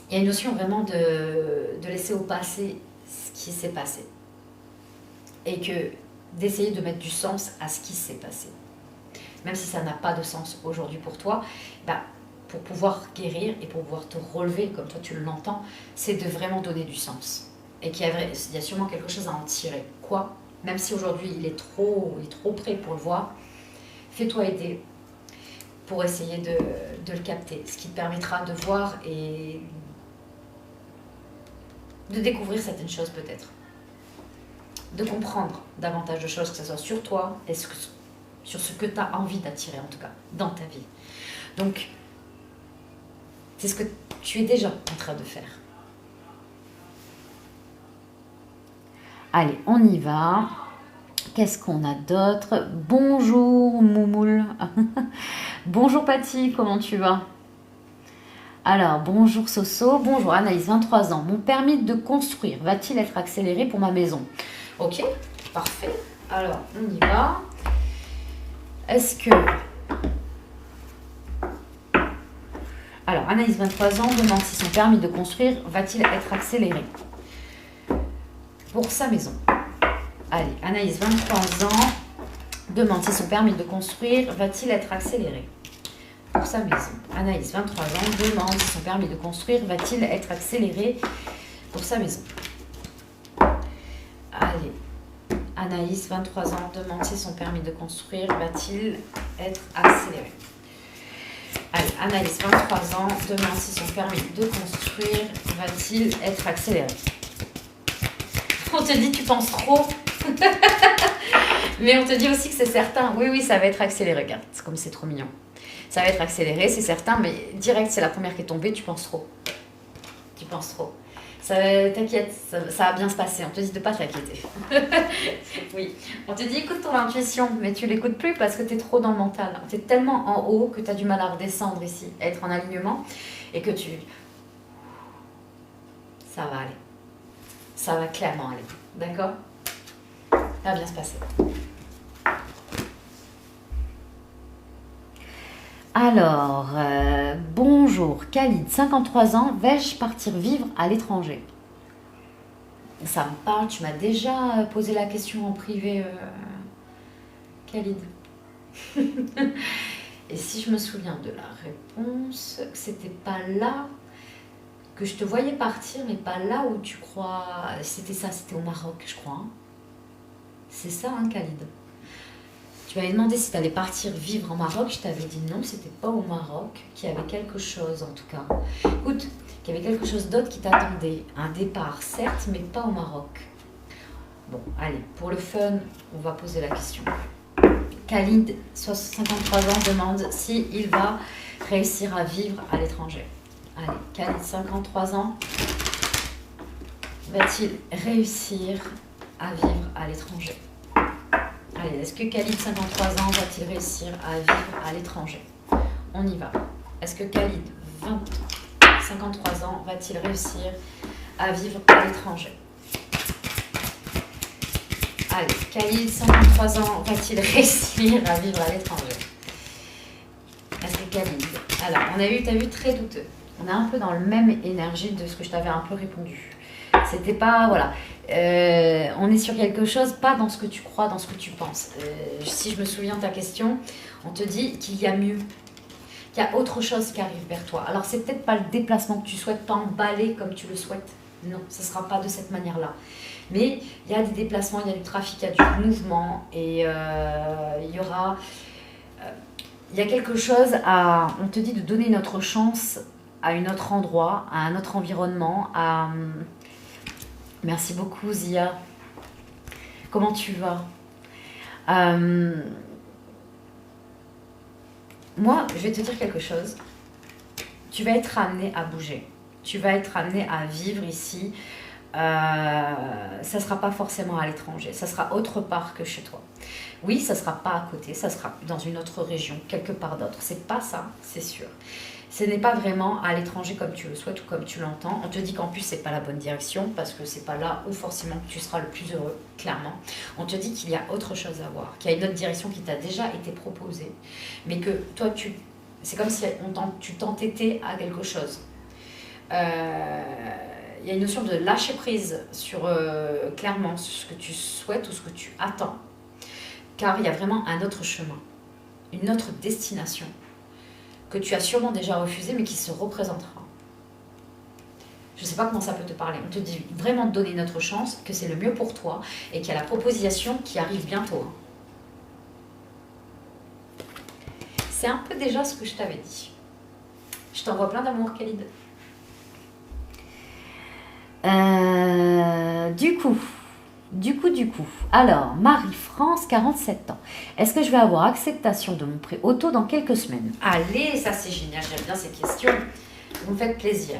Il y a une notion vraiment de laisser au passé ce qui s'est passé et que d'essayer de mettre du sens à ce qui s'est passé. Même si ça n'a pas de sens aujourd'hui pour toi, bah, pour pouvoir guérir et pour pouvoir te relever comme toi tu l'entends, c'est de vraiment donner du sens. Et qu'il y a sûrement quelque chose à en tirer. Quoi? Même si aujourd'hui il est trop prêt pour le voir, fais-toi aider pour essayer de le capter. Ce qui te permettra de voir et de découvrir certaines choses peut-être. De comprendre davantage de choses, que ce soit sur toi et sur ce que tu as envie d'attirer en tout cas, dans ta vie. Donc, c'est ce que tu es déjà en train de faire. Allez, on y va. Qu'est-ce qu'on a d'autre? Bonjour Moumoul. Bonjour Patty, comment tu vas? Alors, bonjour Soso, bonjour Anaïs, 23 ans. Mon permis de construire va-t-il être accéléré pour ma maison? Ok, parfait. Alors, on y va. Est-ce que... Alors, Anaïs, 23 ans, demande si son permis de construire va-t-il être accéléré pour sa maison. Allez, Anaïs, 23 ans, demande si son permis de construire va-t-il être accéléré pour sa maison. Anaïs, 23 ans, demande si son permis de construire va-t-il être accéléré pour sa maison. Allez, Anaïs, 23 ans, demande si son permis de construire va-t-il être accéléré. Allez, Anaïs, 23 ans, demande si son permis de construire va-t-il être accéléré. On te dit tu penses trop. Mais on te dit aussi que c'est certain. Oui, oui, ça va être accéléré. Regarde, comme c'est trop mignon. Ça va être accéléré, c'est certain, mais direct, c'est la première qui est tombée, tu penses trop. Tu penses trop. T'inquiète, ça va bien se passer. On te dit de ne pas t'inquiéter. Oui. On te dit écoute ton intuition, mais tu l'écoutes plus parce que tu es trop dans le mental. Tu es tellement en haut que tu as du mal à redescendre ici, à être en alignement, et que ça va aller. Ça va clairement aller. D'accord? Ça va bien se passer. Alors, bonjour, Khalid, 53 ans, vais-je partir vivre à l'étranger? Ça me parle, tu m'as déjà posé la question en privé, Khalid. Et si je me souviens de la réponse, c'était pas là que je te voyais partir, mais pas là où tu crois... C'était ça, c'était au Maroc, je crois. Hein. C'est ça, hein, Khalid? Tu m'avais demandé si tu allais partir vivre en Maroc. Je t'avais dit non, c'était pas au Maroc, qu'il y avait quelque chose en tout cas. Écoute, qu'il y avait quelque chose d'autre qui t'attendait. Un départ, certes, mais pas au Maroc. Bon, allez, pour le fun, on va poser la question. Khalid, 53 ans, demande s'il va réussir à vivre à l'étranger. Allez, Khalid, 53 ans, va-t-il réussir à vivre à l'étranger? Allez, est-ce que Khalid, 53 ans, va-t-il réussir à vivre à l'étranger? On y va. Est-ce que Khalid, 53 ans, va-t-il réussir à vivre à l'étranger? Allez, Khalid, 53 ans, va-t-il réussir à vivre à l'étranger? Est-ce que Khalid... Alors, t'as vu, très douteux. On est un peu dans le même énergie de ce que je t'avais un peu répondu. C'était pas... Voilà. On est sur quelque chose, pas dans ce que tu crois, dans ce que tu penses. Si je me souviens de ta question, on te dit qu'il y a mieux, qu'il y a autre chose qui arrive vers toi. Alors c'est peut-être pas le déplacement que tu souhaites, pas emballer comme tu le souhaites. Non, ce ne sera pas de cette manière-là. Mais il y a des déplacements, il y a du trafic, il y a du mouvement et il y aura... il y a quelque chose à... On te dit de donner une autre chance à un autre endroit, à un autre environnement, à... Merci beaucoup Zia. Comment tu vas? Moi, je vais te dire quelque chose. Tu vas être amené à bouger. Tu vas être amené à vivre ici ça ne sera pas forcément à l'étranger, ça sera autre part que chez toi. Oui, ça ne sera pas à côté, ça sera dans une autre région, quelque part d'autre. C'est pas ça, c'est sûr. Ce n'est pas vraiment à l'étranger comme tu le souhaites ou comme tu l'entends. On te dit qu'en plus, c'est pas la bonne direction parce que c'est pas là où forcément tu seras le plus heureux, clairement. On te dit qu'il y a autre chose à voir, qu'il y a une autre direction qui t'a déjà été proposée, mais que toi, c'est comme si tu t'entêtais à quelque chose. Il y a une notion de lâcher prise sur clairement ce que tu souhaites ou ce que tu attends, car il y a vraiment un autre chemin, une autre destination que tu as sûrement déjà refusée mais qui se représentera. Je ne sais pas comment ça peut te parler. On te dit vraiment de donner notre chance, que c'est le mieux pour toi et qu'il y a la proposition qui arrive bientôt. C'est un peu déjà ce que je t'avais dit. Je t'envoie plein d'amour, Khalid. Du coup. Alors, Marie-France, 47 ans. Est-ce que je vais avoir acceptation de mon prêt auto dans quelques semaines? Allez, ça c'est génial, j'aime bien ces questions. Vous me faites plaisir.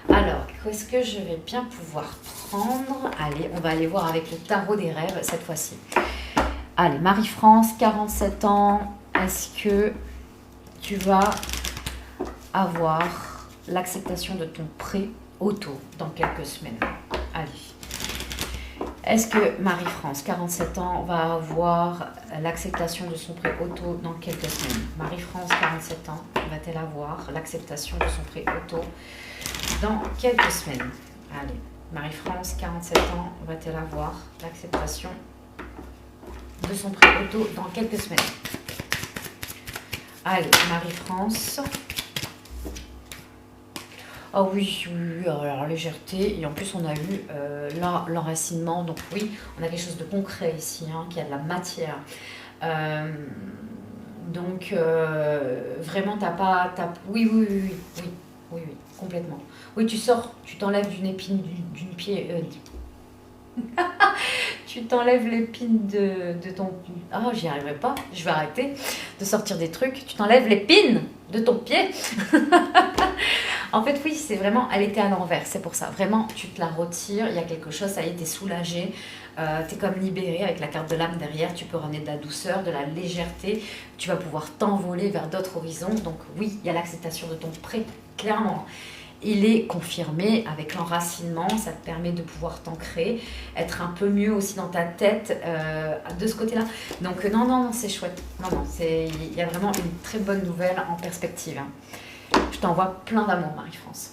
Alors, qu'est-ce que je vais bien pouvoir prendre? Allez, on va aller voir avec le tarot des rêves cette fois-ci. Allez, Marie-France, 47 ans. Est-ce que tu vas avoir l'acceptation de ton prêt auto dans quelques semaines? Allez. Est-ce que Marie-France, 47 ans, va avoir l'acceptation de son prêt auto dans quelques semaines? Marie-France, 47 ans, va-t-elle avoir l'acceptation de son prêt auto dans quelques semaines? Allez, Marie-France, 47 ans, va-t-elle avoir l'acceptation de son prêt auto dans quelques semaines? Allez, Marie-France. Ah oui, alors légèreté, et en plus on a eu l'enracinement, donc oui, on a quelque chose de concret ici, qui a de la matière. Donc vraiment oui, complètement. Oui, tu sors, tu t'enlèves d'une épine d'une pied... tu t'enlèves l'épine de ton... Ah, j'y arriverai pas, je vais arrêter de sortir des trucs. Tu t'enlèves l'épine de ton pied. En fait, oui, c'est vraiment, elle était à l'envers, c'est pour ça. Vraiment, tu te la retires, il y a quelque chose, ça y est, t'es soulagé, t'es comme libéré avec la carte de l'âme derrière, tu peux ramener de la douceur, de la légèreté, tu vas pouvoir t'envoler vers d'autres horizons. Donc oui, il y a l'acceptation de ton prêt, clairement. Il est confirmé avec l'enracinement, ça te permet de pouvoir t'ancrer, être un peu mieux aussi dans ta tête de ce côté-là. Donc non, c'est chouette. Non, il y a vraiment une très bonne nouvelle en perspective. Je t'envoie plein d'amour, Marie-France.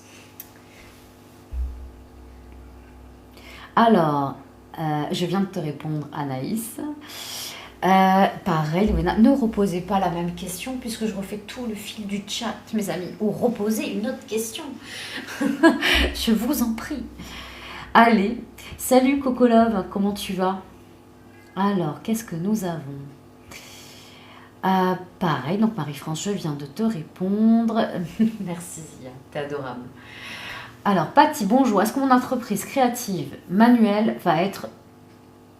Alors, je viens de te répondre, Anaïs. Pareil, Louena, ne reposez pas la même question puisque je refais tout le fil du chat, mes amis. Ou reposez une autre question. Je vous en prie. Allez, salut Coco Love, comment tu vas? Alors, qu'est-ce que nous avons? Pareil, donc Marie-France, je viens de te répondre. Merci Zia, t'es adorable. Alors, Patty, bonjour. Est-ce que mon entreprise créative manuelle va être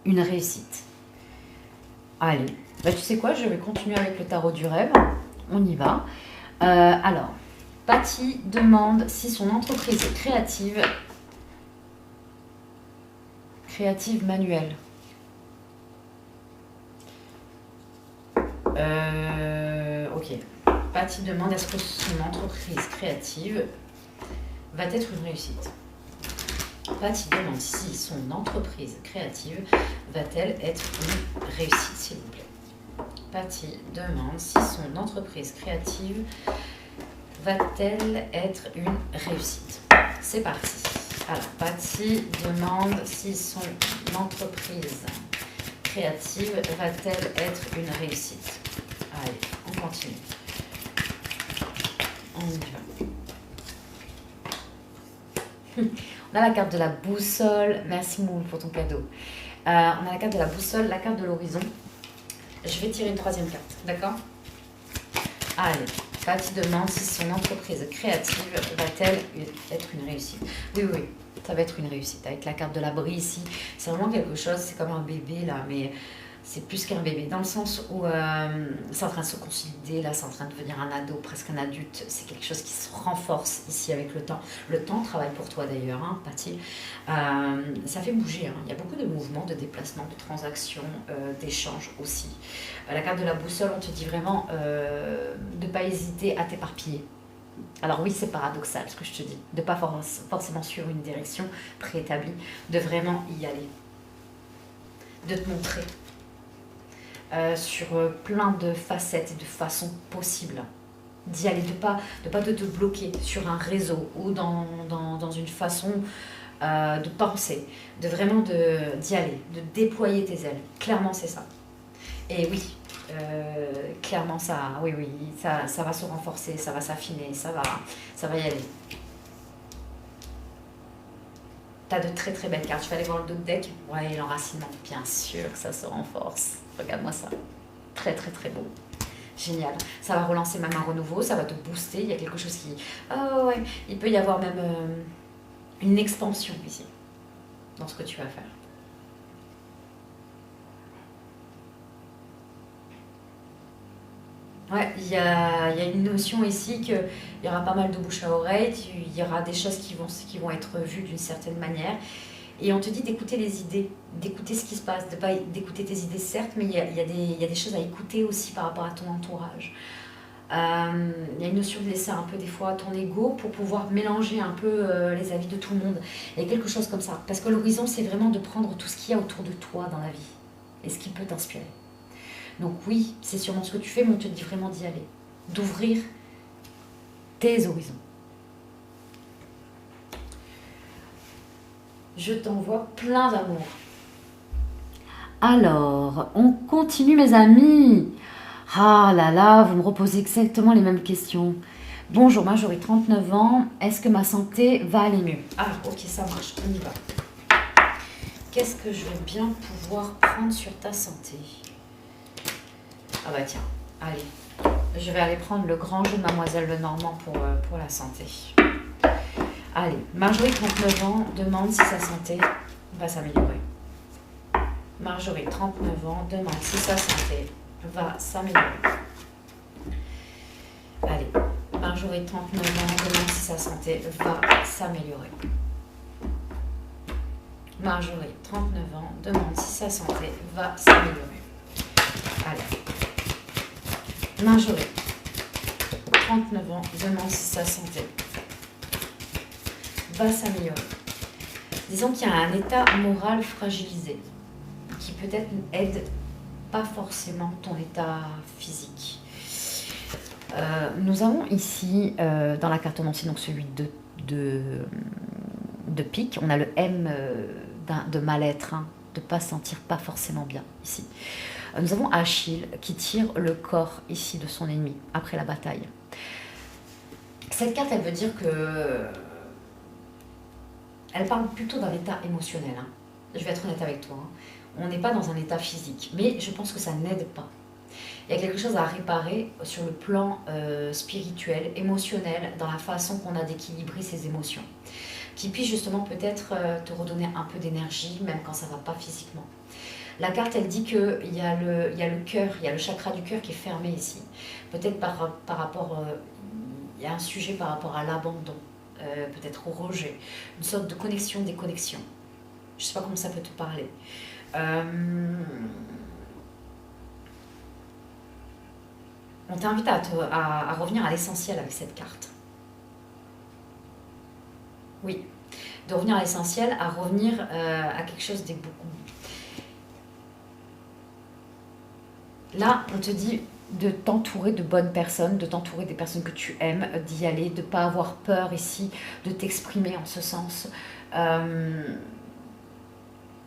une réussite? Allez, tu sais quoi, je vais continuer avec le tarot du rêve. On y va. Alors, Patty demande si son entreprise est créative manuelle. Ok. Patty demande est-ce que son entreprise créative va être une réussite. Patty demande si son entreprise créative va-t-elle être une réussite, s'il vous plaît. Patty demande si son entreprise créative va-t-elle être une réussite. C'est parti. Alors, Patty demande si son entreprise créative va-t-elle être une réussite. Allez, on continue. On y va. On a la carte de la boussole. Merci Moule pour ton cadeau. On a la carte de la boussole, la carte de l'horizon. Je vais tirer une troisième carte, d'accord? Allez, Patty demande si son entreprise créative va-t-elle être une réussite. Oui, ça va être une réussite. Avec la carte de l'abri ici, c'est vraiment quelque chose, c'est comme un bébé là, mais C'est plus qu'un bébé, dans le sens où c'est en train de se consolider, là c'est en train de devenir un ado, presque un adulte. C'est quelque chose qui se renforce ici avec le temps. Le temps travaille pour toi d'ailleurs, hein, Patty. Ça fait bouger, hein. Il y a beaucoup de mouvements, de déplacements, de transactions, d'échanges aussi. La carte de la boussole, on te dit vraiment de ne pas hésiter à t'éparpiller. Alors oui, c'est paradoxal ce que je te dis, de ne pas forcément suivre une direction préétablie, de vraiment y aller, de te montrer sur plein de facettes et de façons possibles, d'y aller, de pas te bloquer sur un réseau ou dans une façon de penser, de vraiment d'y aller, de déployer tes ailes. Clairement, c'est ça. Et oui, clairement, oui, ça va se renforcer, ça va s'affiner, ça va y aller. T'as de très très belles cartes. Je vais aller voir le dos de deck. Ouais, l'enracinement, bien sûr que ça se renforce. Regarde-moi ça. Très très très beau. Génial. Ça va relancer même un renouveau, ça va te booster. Il y a quelque chose qui... Oh ouais, il peut y avoir même une expansion ici, dans ce que tu vas faire. Ouais, il y a une notion ici qu'il y aura pas mal de bouche à oreille, il y aura des choses qui vont être vues d'une certaine manière. Et on te dit d'écouter les idées, d'écouter ce qui se passe, d'écouter tes idées certes, mais il y a des choses à écouter aussi par rapport à ton entourage. Il y a une notion de laisser un peu des fois ton ego pour pouvoir mélanger un peu les avis de tout le monde. Il y a quelque chose comme ça. Parce que l'horizon, c'est vraiment de prendre tout ce qu'il y a autour de toi dans la vie et ce qui peut t'inspirer. Donc oui, c'est sûrement ce que tu fais, mais on te dit vraiment d'y aller, d'ouvrir tes horizons. Je t'envoie plein d'amour. Alors, on continue mes amis. Ah là là, vous me reposez exactement les mêmes questions. Bonjour Marjorie, 39 ans. Est-ce que ma santé va aller mieux? Ah ok, ça marche, on y va. Qu'est-ce que je vais bien pouvoir prendre sur ta santé? Ah bah tiens, allez. Je vais aller prendre le grand jeu de Mademoiselle Lenormand pour la santé. Allez, Marjorie, 39 ans, demande si sa santé va s'améliorer. Marjorie, 39 ans, demande si sa santé va s'améliorer. Allez, Marjorie, 39 ans, demande si sa santé va s'améliorer. Marjorie, 39 ans, demande si sa santé va s'améliorer. Allez. Marjorie, 39 ans, demande si sa santé va s'améliorer. Disons qu'il y a un état moral fragilisé qui peut-être aide pas forcément ton état physique. Nous avons ici, dans la cartomancie, donc celui de pique, on a le M de mal-être, hein, de ne pas se sentir pas forcément bien ici. Nous avons Achille qui tire le corps ici de son ennemi après la bataille. Cette carte, elle veut dire que... Elle parle plutôt d'un état émotionnel. Hein. Je vais être honnête avec toi. Hein. On n'est pas dans un état physique, mais je pense que ça n'aide pas. Il y a quelque chose à réparer sur le plan spirituel, émotionnel, dans la façon qu'on a d'équilibrer ses émotions, qui puisse justement peut-être te redonner un peu d'énergie, même quand ça ne va pas physiquement. La carte, elle dit qu'il y a le cœur, il y a le chakra du cœur qui est fermé ici. Peut-être par rapport, il y a un sujet par rapport à l'abandon, peut-être au rejet, une sorte de connexion-déconnexion. Je ne sais pas comment ça peut te parler. On t'invite à revenir à l'essentiel avec cette carte. Oui, de revenir à l'essentiel, à revenir à quelque chose de beaucoup... Là, on te dit de t'entourer de bonnes personnes, de t'entourer des personnes que tu aimes, d'y aller, de ne pas avoir peur ici, de t'exprimer en ce sens. De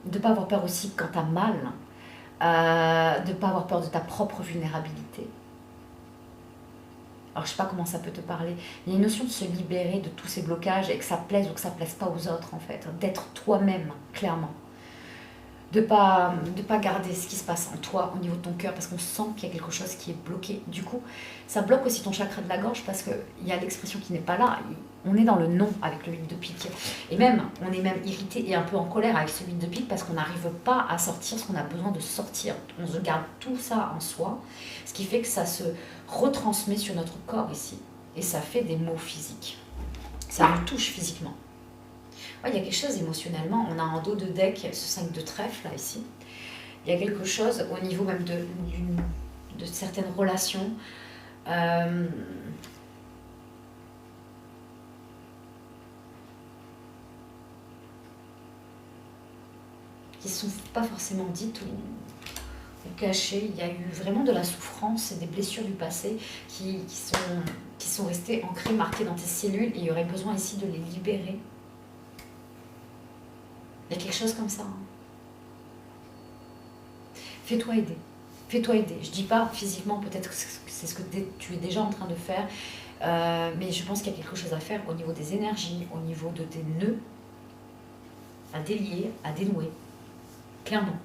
ne pas avoir peur aussi quand tu as mal, de ne pas avoir peur de ta propre vulnérabilité. Alors, je ne sais pas comment ça peut te parler. Il y a une notion de se libérer de tous ces blocages et que ça plaise ou que ça ne plaise pas aux autres, en fait. D'être toi-même, clairement. De pas garder ce qui se passe en toi, au niveau de ton cœur, parce qu'on sent qu'il y a quelque chose qui est bloqué. Du coup, ça bloque aussi ton chakra de la gorge parce qu'il y a l'expression qui n'est pas là. On est dans le non avec le 8 de pique. Et même, on est même irrité et un peu en colère avec ce 8 de pique parce qu'on n'arrive pas à sortir ce qu'on a besoin de sortir. On se garde tout ça en soi, ce qui fait que ça se retransmet sur notre corps ici. Et ça fait des maux physiques. Ça nous touche physiquement. Ouais, il y a quelque chose émotionnellement. On a en dos de deck ce 5 de trèfle, là, ici. Il y a quelque chose au niveau même de certaines relations. Qui ne sont pas forcément dites ou cachées. Il y a eu vraiment de la souffrance et des blessures du passé qui sont restées ancrées, marquées dans tes cellules, et il y aurait besoin ici de les libérer. Il y a quelque chose comme ça. Hein. Fais-toi aider. Fais-toi aider. Je ne dis pas physiquement, peut-être que c'est ce que tu es déjà en train de faire, mais je pense qu'il y a quelque chose à faire au niveau des énergies, au niveau de tes nœuds, à délier, à dénouer. Clairement.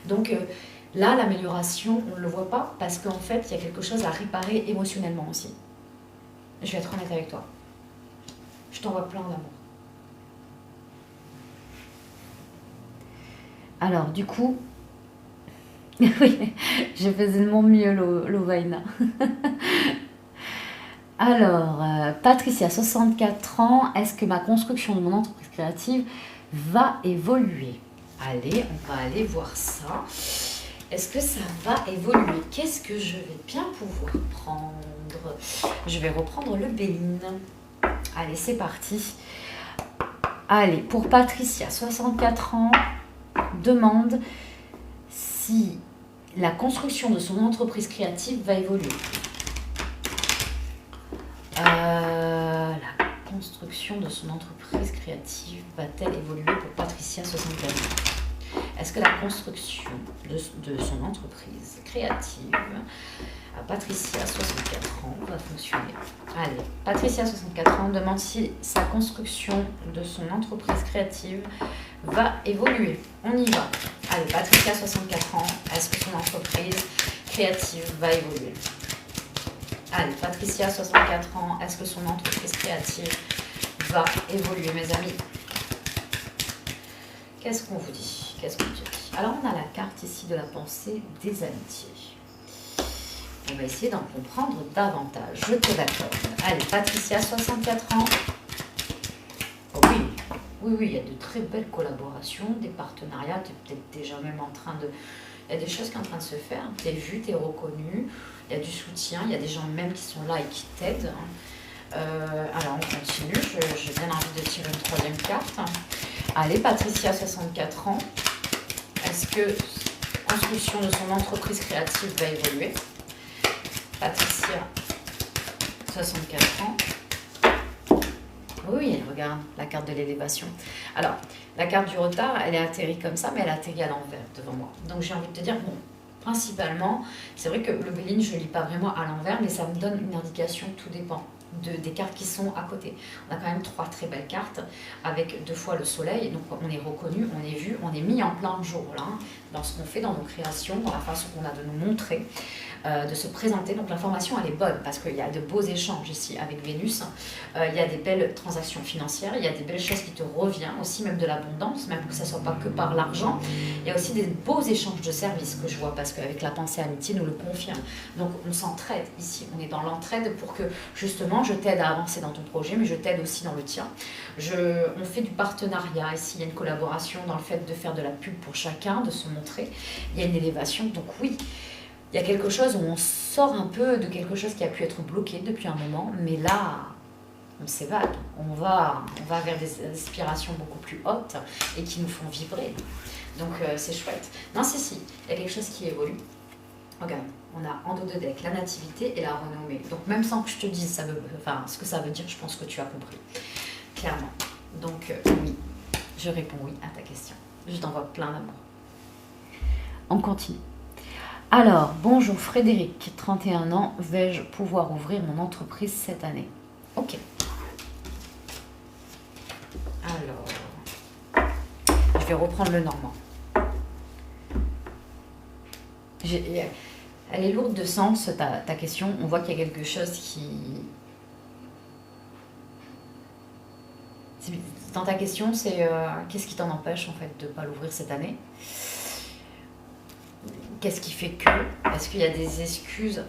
Donc là, l'amélioration, on ne le voit pas parce qu'en fait, il y a quelque chose à réparer émotionnellement aussi. Je vais être honnête avec toi. Je t'envoie plein d'amour. Alors, du coup, oui, je faisais de mon mieux, Lovaina. Alors, Patricia, 64 ans, est-ce que ma construction de mon entreprise créative va évoluer? Allez, on va aller voir ça. Est-ce que ça va évoluer? Qu'est-ce que je vais bien pouvoir prendre? Je vais reprendre le Béline. Allez, c'est parti. Allez, pour Patricia, 64 ans, demande si la construction de son entreprise créative va évoluer. La construction de son entreprise créative va-t-elle évoluer pour Patricia, 64 ans? Est-ce que la construction de son entreprise créative à Patricia, 64 ans, va fonctionner? Allez, Patricia, 64 ans, demande si sa construction de son entreprise créative va évoluer. On y va. Allez, Patricia, 64 ans, est-ce que son entreprise créative va évoluer? Allez, Patricia, 64 ans, est-ce que son entreprise créative va évoluer, mes amis? Qu'est-ce qu'on vous dit? Qu'est-ce qu'on dit? Alors, on a la carte ici de la pensée des amitiés. On va essayer d'en comprendre davantage. Je te l'accorde. Allez, Patricia, 64 ans. Oh oui, oui, oui, il y a de très belles collaborations, des partenariats. Tu es peut-être déjà même en train de... Il y a des choses qui sont en train de se faire. Tu es vu, tu es reconnu. Il y a du soutien. Il y a des gens même qui sont là et qui t'aident. Alors, on continue. J'ai bien envie de tirer une troisième carte. Allez, Patricia, 64 ans. Est-ce que la construction de son entreprise créative va évoluer? Patricia, 64 ans. Oui, regarde la carte de l'élévation. Alors, la carte du retard, elle est atterrie comme ça, mais elle est atterrie à l'envers devant moi. Donc, j'ai envie de te dire, bon, principalement, c'est vrai que le Béline, je ne lis pas vraiment à l'envers, mais ça me donne une indication, tout dépend des cartes qui sont à côté. On a quand même 3 très belles cartes avec 2 fois le soleil, donc on est reconnu, on est vu, on est mis en plein jour là, dans ce qu'on fait, dans nos créations, dans la façon qu'on a de nous montrer, de se présenter. Donc l'information elle est bonne parce qu'il y a de beaux échanges ici avec Vénus, il y a des belles transactions financières, il y a des belles choses qui te reviennent aussi, même de l'abondance, même que ça ne soit pas que par l'argent. Il y a aussi des beaux échanges de services que je vois parce qu'avec la pensée amitié nous le confirme. Donc on s'entraide ici, on est dans l'entraide pour que justement je t'aide à avancer dans ton projet, mais je t'aide aussi dans le tien. On fait du partenariat ici, il y a une collaboration dans le fait de faire de la pub pour chacun, de se montrer, il y a une élévation, donc oui, il y a quelque chose où on sort un peu de quelque chose qui a pu être bloqué depuis un moment, mais là, on s'évade, on va vers des aspirations beaucoup plus hautes et qui nous font vibrer. Donc c'est chouette. Non, si, il y a quelque chose qui évolue. Regarde, on a en dos de deck la nativité et la renommée. Donc même sans que je te dise ce que ça veut dire, je pense que tu as compris. Clairement. Donc oui, je réponds oui à ta question. Je t'envoie plein d'amour. On continue. Alors, bonjour Frédéric, 31 ans, vais-je pouvoir ouvrir mon entreprise cette année? Ok. Alors, je vais reprendre le normand. Elle est lourde de sens, ta question. On voit qu'il y a quelque chose Dans ta question, c'est qu'est-ce qui t'en empêche en fait de ne pas l'ouvrir cette année? Qu'est-ce qui fait que? Est-ce qu'il y a des excuses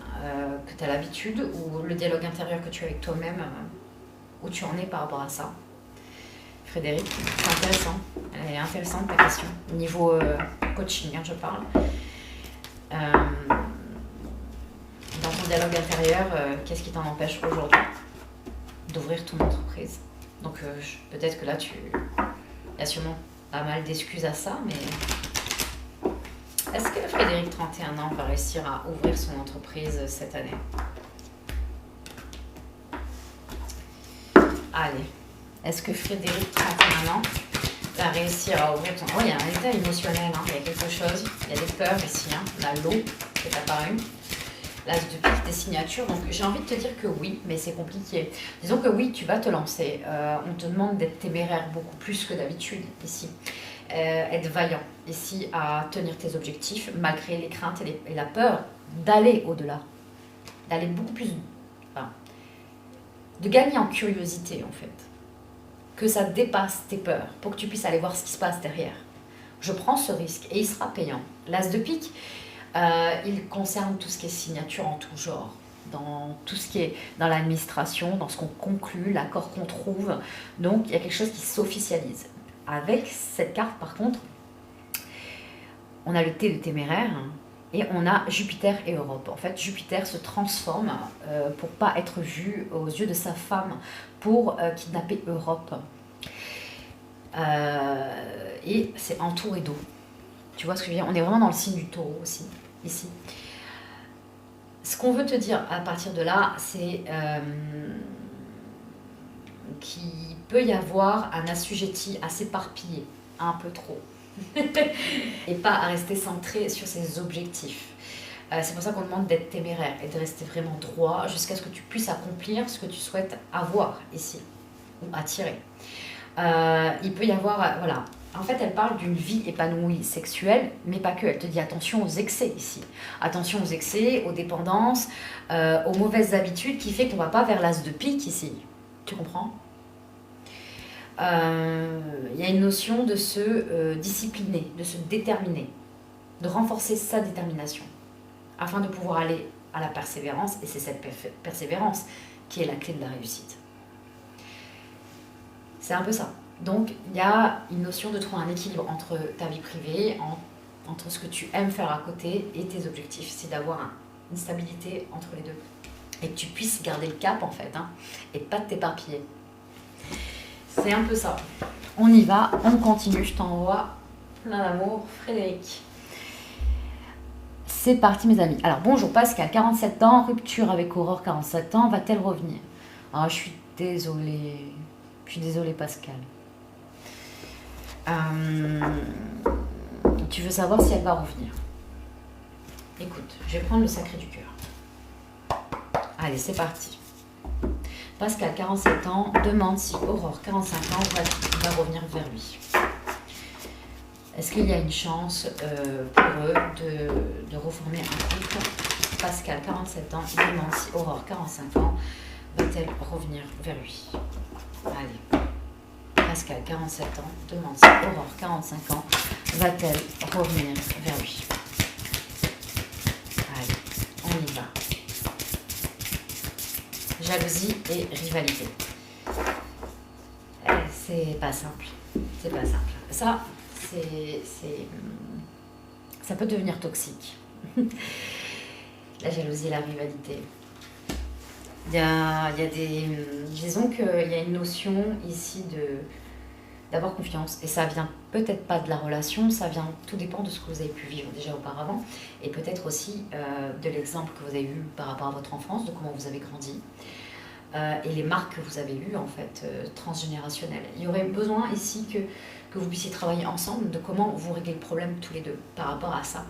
que tu as l'habitude ou le dialogue intérieur que tu as avec toi-même, où tu en es par rapport à ça? Frédéric, c'est intéressant. Elle est intéressante ta question. Niveau coaching, je parle. Dans ton dialogue intérieur, qu'est-ce qui t'en empêche aujourd'hui d'ouvrir ton entreprise? Donc peut-être que là, il y a sûrement pas mal d'excuses à ça, mais est-ce que Frédéric, 31 ans, va réussir à ouvrir son entreprise cette année? Allez, est-ce que Frédéric, 31 ans, va réussir à ouvrir ton... Oh, il y a un état émotionnel, hein. Il y a quelque chose, il y a des peurs ici, hein. La l'eau qui est apparue. L'as de pique, des signatures, donc j'ai envie de te dire que oui, mais c'est compliqué. Disons que oui, tu vas te lancer. On te demande d'être téméraire beaucoup plus que d'habitude ici. Être vaillant ici à tenir tes objectifs malgré les craintes et la peur d'aller au-delà. D'aller beaucoup plus... Enfin, de gagner en curiosité en fait. Que ça dépasse tes peurs pour que tu puisses aller voir ce qui se passe derrière. Je prends ce risque et il sera payant. L'as de pique, il concerne tout ce qui est signature en tout genre, dans tout ce qui est dans l'administration, dans ce qu'on conclut, l'accord qu'on trouve. Donc il y a quelque chose qui s'officialise. Avec cette carte par contre, on a le T de téméraire et on a Jupiter et Europe. En fait, Jupiter se transforme pour pas être vu aux yeux de sa femme pour kidnapper Europe. Et c'est entouré d'eau. Tu vois ce que je veux dire? On est vraiment dans le signe du taureau aussi, ici. Ce qu'on veut te dire à partir de là, c'est qu'il peut y avoir un assujetti à s'éparpiller un peu trop. Et pas à rester centré sur ses objectifs. C'est pour ça qu'on demande d'être téméraire et de rester vraiment droit jusqu'à ce que tu puisses accomplir ce que tu souhaites avoir ici, ou attirer. Il peut y avoir, voilà, en fait elle parle d'une vie épanouie sexuelle, mais pas que, elle te dit attention aux excès ici. Attention aux excès, aux dépendances, aux mauvaises habitudes qui fait qu'on ne va pas vers l'as de pique ici. Tu comprends? Il y a une notion de se discipliner, de se déterminer, de renforcer sa détermination afin de pouvoir aller à la persévérance, et c'est cette persévérance qui est la clé de la réussite. C'est un peu ça. Donc il y a une notion de trouver un équilibre entre ta vie privée, entre ce que tu aimes faire à côté et tes objectifs. C'est d'avoir une stabilité entre les deux et que tu puisses garder le cap en fait, hein, et pas t'éparpiller. C'est un peu ça. On y va, on continue, je t'envoie plein d'amour, Frédéric. C'est parti mes amis. Alors bonjour Pascal, 47 ans, rupture avec Aurore, 47 ans, va-t-elle revenir? Ah, je suis désolée. Je suis désolée Pascal. Tu veux savoir si elle va revenir? Écoute, je vais prendre le sacré du cœur. Allez, c'est parti. Pascal, 47 ans, demande si Aurore, 45 ans, va revenir vers lui. Est-ce qu'il y a une chance pour eux de reformer un couple? Pascal, 47 ans, demande si Aurore, 45 ans, va-t-elle revenir vers lui? Allez. Pascal, 47 ans, demande si Aurore, 45 ans, va-t-elle revenir vers lui? Allez, on y va. Jalousie et rivalité. C'est pas simple. C'est pas simple. Ça, ça peut devenir toxique. La jalousie et la rivalité. Il y a des... Disons qu'il y a une notion ici d'avoir confiance. Et ça vient peut-être pas de la relation, ça vient... Tout dépend de ce que vous avez pu vivre déjà auparavant. Et peut-être aussi de l'exemple que vous avez eu par rapport à votre enfance, de comment vous avez grandi. Et les marques que vous avez eues, en fait, transgénérationnelles. Il y aurait besoin ici que vous puissiez travailler ensemble de comment vous réglez le problème tous les deux par rapport à ça.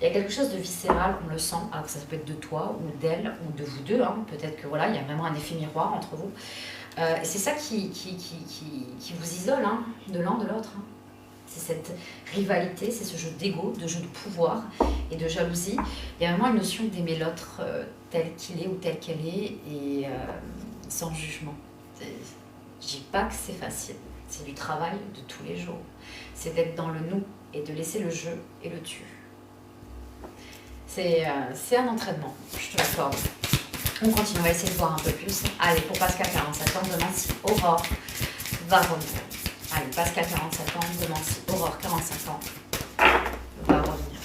Il y a quelque chose de viscéral, on le sent, alors que ça peut être de toi ou d'elle ou de vous deux, hein. Peut-être que voilà, il y a vraiment un effet miroir entre vous. Et c'est ça qui vous isole, hein, de l'un de l'autre. Hein. C'est cette rivalité, c'est ce jeu d'ego, de jeu de pouvoir et de jalousie. Il y a vraiment une notion d'aimer l'autre tel qu'il est ou telle qu'elle est et sans jugement. Je dis pas que c'est facile. C'est du travail de tous les jours. C'est d'être dans le nous et de laisser le je et le tu. C'est un entraînement, je te l'accorde. On continue, on va essayer de voir un peu plus. Allez, pour Pascal, 47 ans, demande si Aurore va revenir. Allez, Pascal, 47 ans, demande si Aurore, 45 ans, va revenir.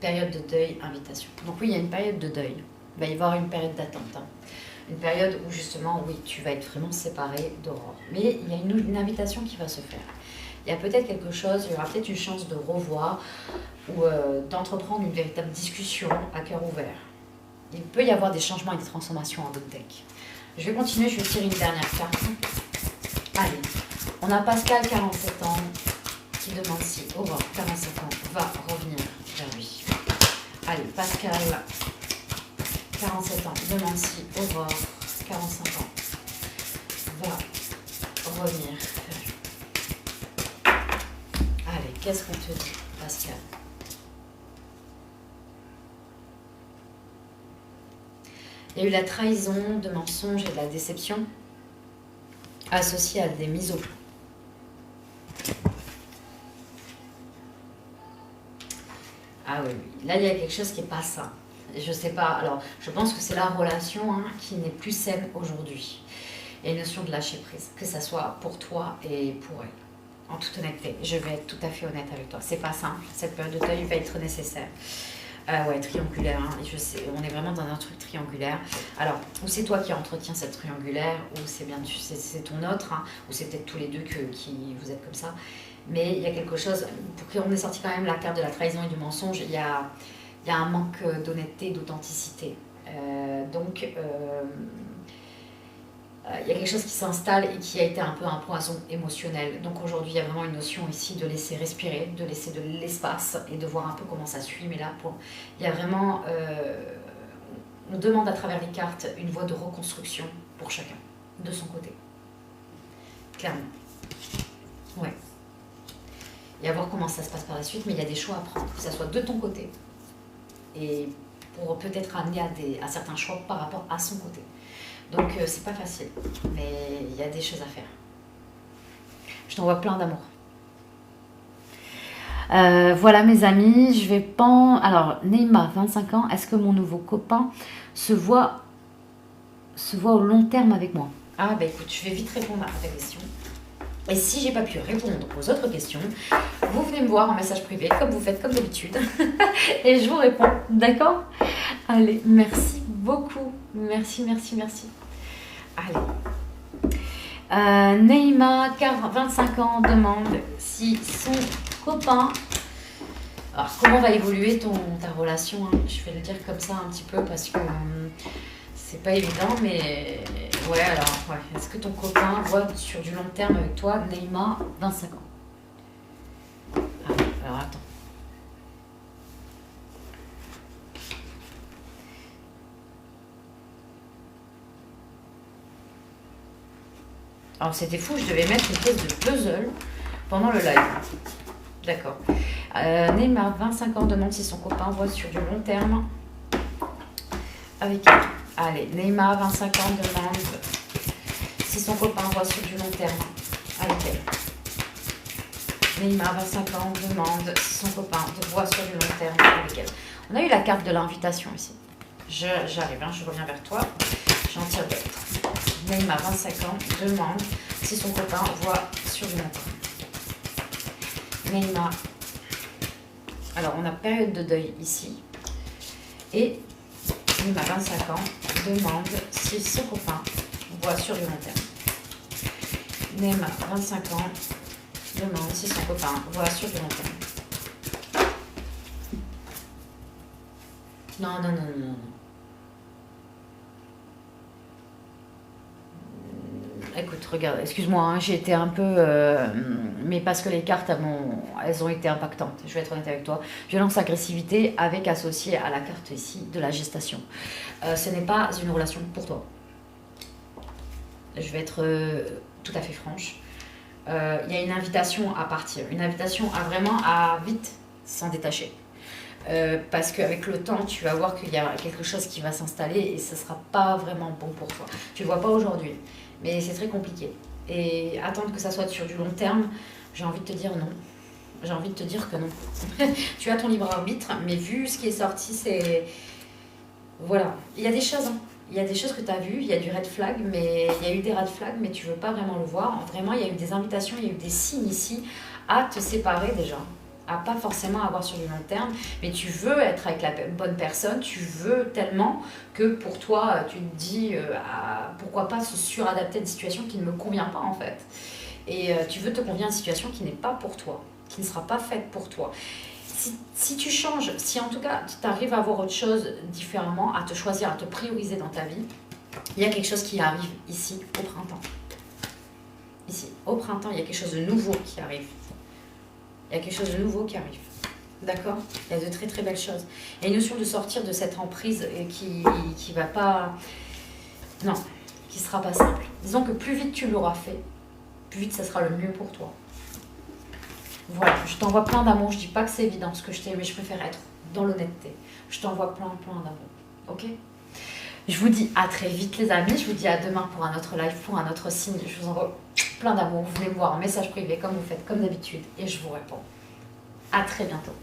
Période de deuil, invitation. Donc oui, il y a une période de deuil. Il va y avoir une période d'attente. Une période où justement, oui, tu vas être vraiment séparé d'Aurore. Mais il y a une invitation qui va se faire. Il y a peut-être quelque chose, il y aura peut-être une chance de revoir ou d'entreprendre une véritable discussion à cœur ouvert. Il peut y avoir des changements et des transformations en deck. Je vais continuer, je vais tirer une dernière carte. Allez, on a Pascal, 47 ans, qui demande si Aurore, 45 ans, va revenir vers lui. Allez, Pascal, 47 ans, demande si Aurore, 45 ans, va revenir vers lui. Allez, qu'est-ce qu'on te dit, Pascal? Il y a eu la trahison, de mensonges et de la déception associée à des mises au point. Ah oui, oui, là il y a quelque chose qui n'est pas sain. Je sais pas, alors je pense que c'est la relation qui n'est plus saine aujourd'hui. Il y a une notion de lâcher prise, que ça soit pour toi et pour elle. En toute honnêteté, je vais être tout à fait honnête avec toi. C'est pas simple, cette période de deuil va être nécessaire. Ouais, triangulaire, je sais, on est vraiment dans un truc triangulaire. Alors, ou c'est toi qui entretiens cette triangulaire, ou c'est bien c'est ton autre, ou c'est peut-être tous les deux qui vous êtes comme ça. Mais il y a quelque chose, pour qu'on ait sorti quand même la carte de la trahison et du mensonge, il y a un manque d'honnêteté, d'authenticité. Donc, il y a quelque chose qui s'installe et qui a été un peu un poison émotionnel. Donc aujourd'hui, il y a vraiment une notion ici de laisser respirer, de laisser de l'espace et de voir un peu comment ça suit. Mais là, il y a vraiment... on demande à travers les cartes une voie de reconstruction pour chacun, de son côté. Clairement. Ouais. Et à voir comment ça se passe par la suite, mais il y a des choix à prendre, que ça soit de ton côté. Et pour peut-être amener à certains choix par rapport à son côté. Donc c'est pas facile, mais il y a des choses à faire. Je t'envoie plein d'amour. Voilà mes amis, je vais pas... Alors, Neymar, 25 ans, est-ce que mon nouveau copain se voit au long terme avec moi? Ah bah écoute, je vais vite répondre à ta question. Et si j'ai pas pu répondre aux autres questions, vous venez me voir en message privé, comme vous faites comme d'habitude, et je vous réponds, d'accord? Allez, merci beaucoup, merci, merci, merci. Allez. Neymar, 25 ans, demande si son copain... Alors, comment va évoluer ta relation, Je vais le dire comme ça un petit peu parce que c'est pas évident, mais... Ouais, alors, ouais. Est-ce que ton copain voit sur du long terme avec toi, Neymar, 25 ans? Alors, attends. Alors c'était fou, je devais mettre une pièce de puzzle pendant le live. D'accord. Neymar, 25 ans, demande si son copain voit sur du long terme avec elle. Allez, Neymar, 25 ans, demande si son copain voit sur du long terme avec elle. Neymar, 25 ans, demande si son copain voit sur du long terme avec elle. On a eu la carte de l'invitation ici. J'arrive, je reviens vers toi. J'en tire d'autres. Neymar, 25 ans, demande si son copain voit sur du long terme. Neymar. Alors, on a période de deuil ici. Et Neymar, 25 ans, demande si son copain voit sur du long terme. Neymar, 25 ans, demande si son copain voit sur du long terme. Non, non, non, non, non. Écoute, regarde, excuse-moi, j'ai été un peu... mais parce que les cartes, elles ont été impactantes, je vais être honnête avec toi. Violence, agressivité, avec associé à la carte ici de la gestation. Ce n'est pas une relation pour toi. Je vais être tout à fait franche. Il y a une invitation à partir, une invitation à vraiment à vite s'en détacher. Parce qu'avec le temps, tu vas voir qu'il y a quelque chose qui va s'installer et ce ne sera pas vraiment bon pour toi. Tu ne le vois pas aujourd'hui, mais c'est très compliqué. Et attendre que ça soit sur du long terme, j'ai envie de te dire non. J'ai envie de te dire que non. Tu as ton libre arbitre, mais vu ce qui est sorti, c'est... Voilà. Il y a des choses, hein. Il y a des choses que tu as vues, il y a du red flag, mais il y a eu des red flags, mais tu veux pas vraiment le voir. Vraiment, il y a eu des invitations, il y a eu des signes ici à te séparer déjà, à pas forcément avoir sur du long terme, mais tu veux être avec la bonne personne, tu veux tellement que pour toi, tu te dis pourquoi pas se suradapter à une situation qui ne me convient pas en fait. Et tu veux te convier à une situation qui n'est pas pour toi, qui ne sera pas faite pour toi. Si tu changes, si en tout cas tu arrives à voir autre chose différemment, à te choisir, à te prioriser dans ta vie, il y a quelque chose qui arrive ici au printemps. Ici, au printemps, il y a quelque chose de nouveau qui arrive. Il y a quelque chose de nouveau qui arrive. D'accord? Il y a de très très belles choses. Il y a une notion de sortir de cette emprise qui va pas... Non, qui sera pas simple. Disons que plus vite tu l'auras fait, plus vite ça sera le mieux pour toi. Voilà, je t'envoie plein d'amour. Je dis pas que c'est évident ce que je t'ai, mais je préfère être dans l'honnêteté. Je t'envoie plein d'amour. Ok? Je vous dis à très vite les amis. Je vous dis à demain pour un autre live, pour un autre signe. Je vous envoie plein d'amour. Vous venez me voir en message privé comme vous faites, comme d'habitude. Et je vous réponds. À très bientôt.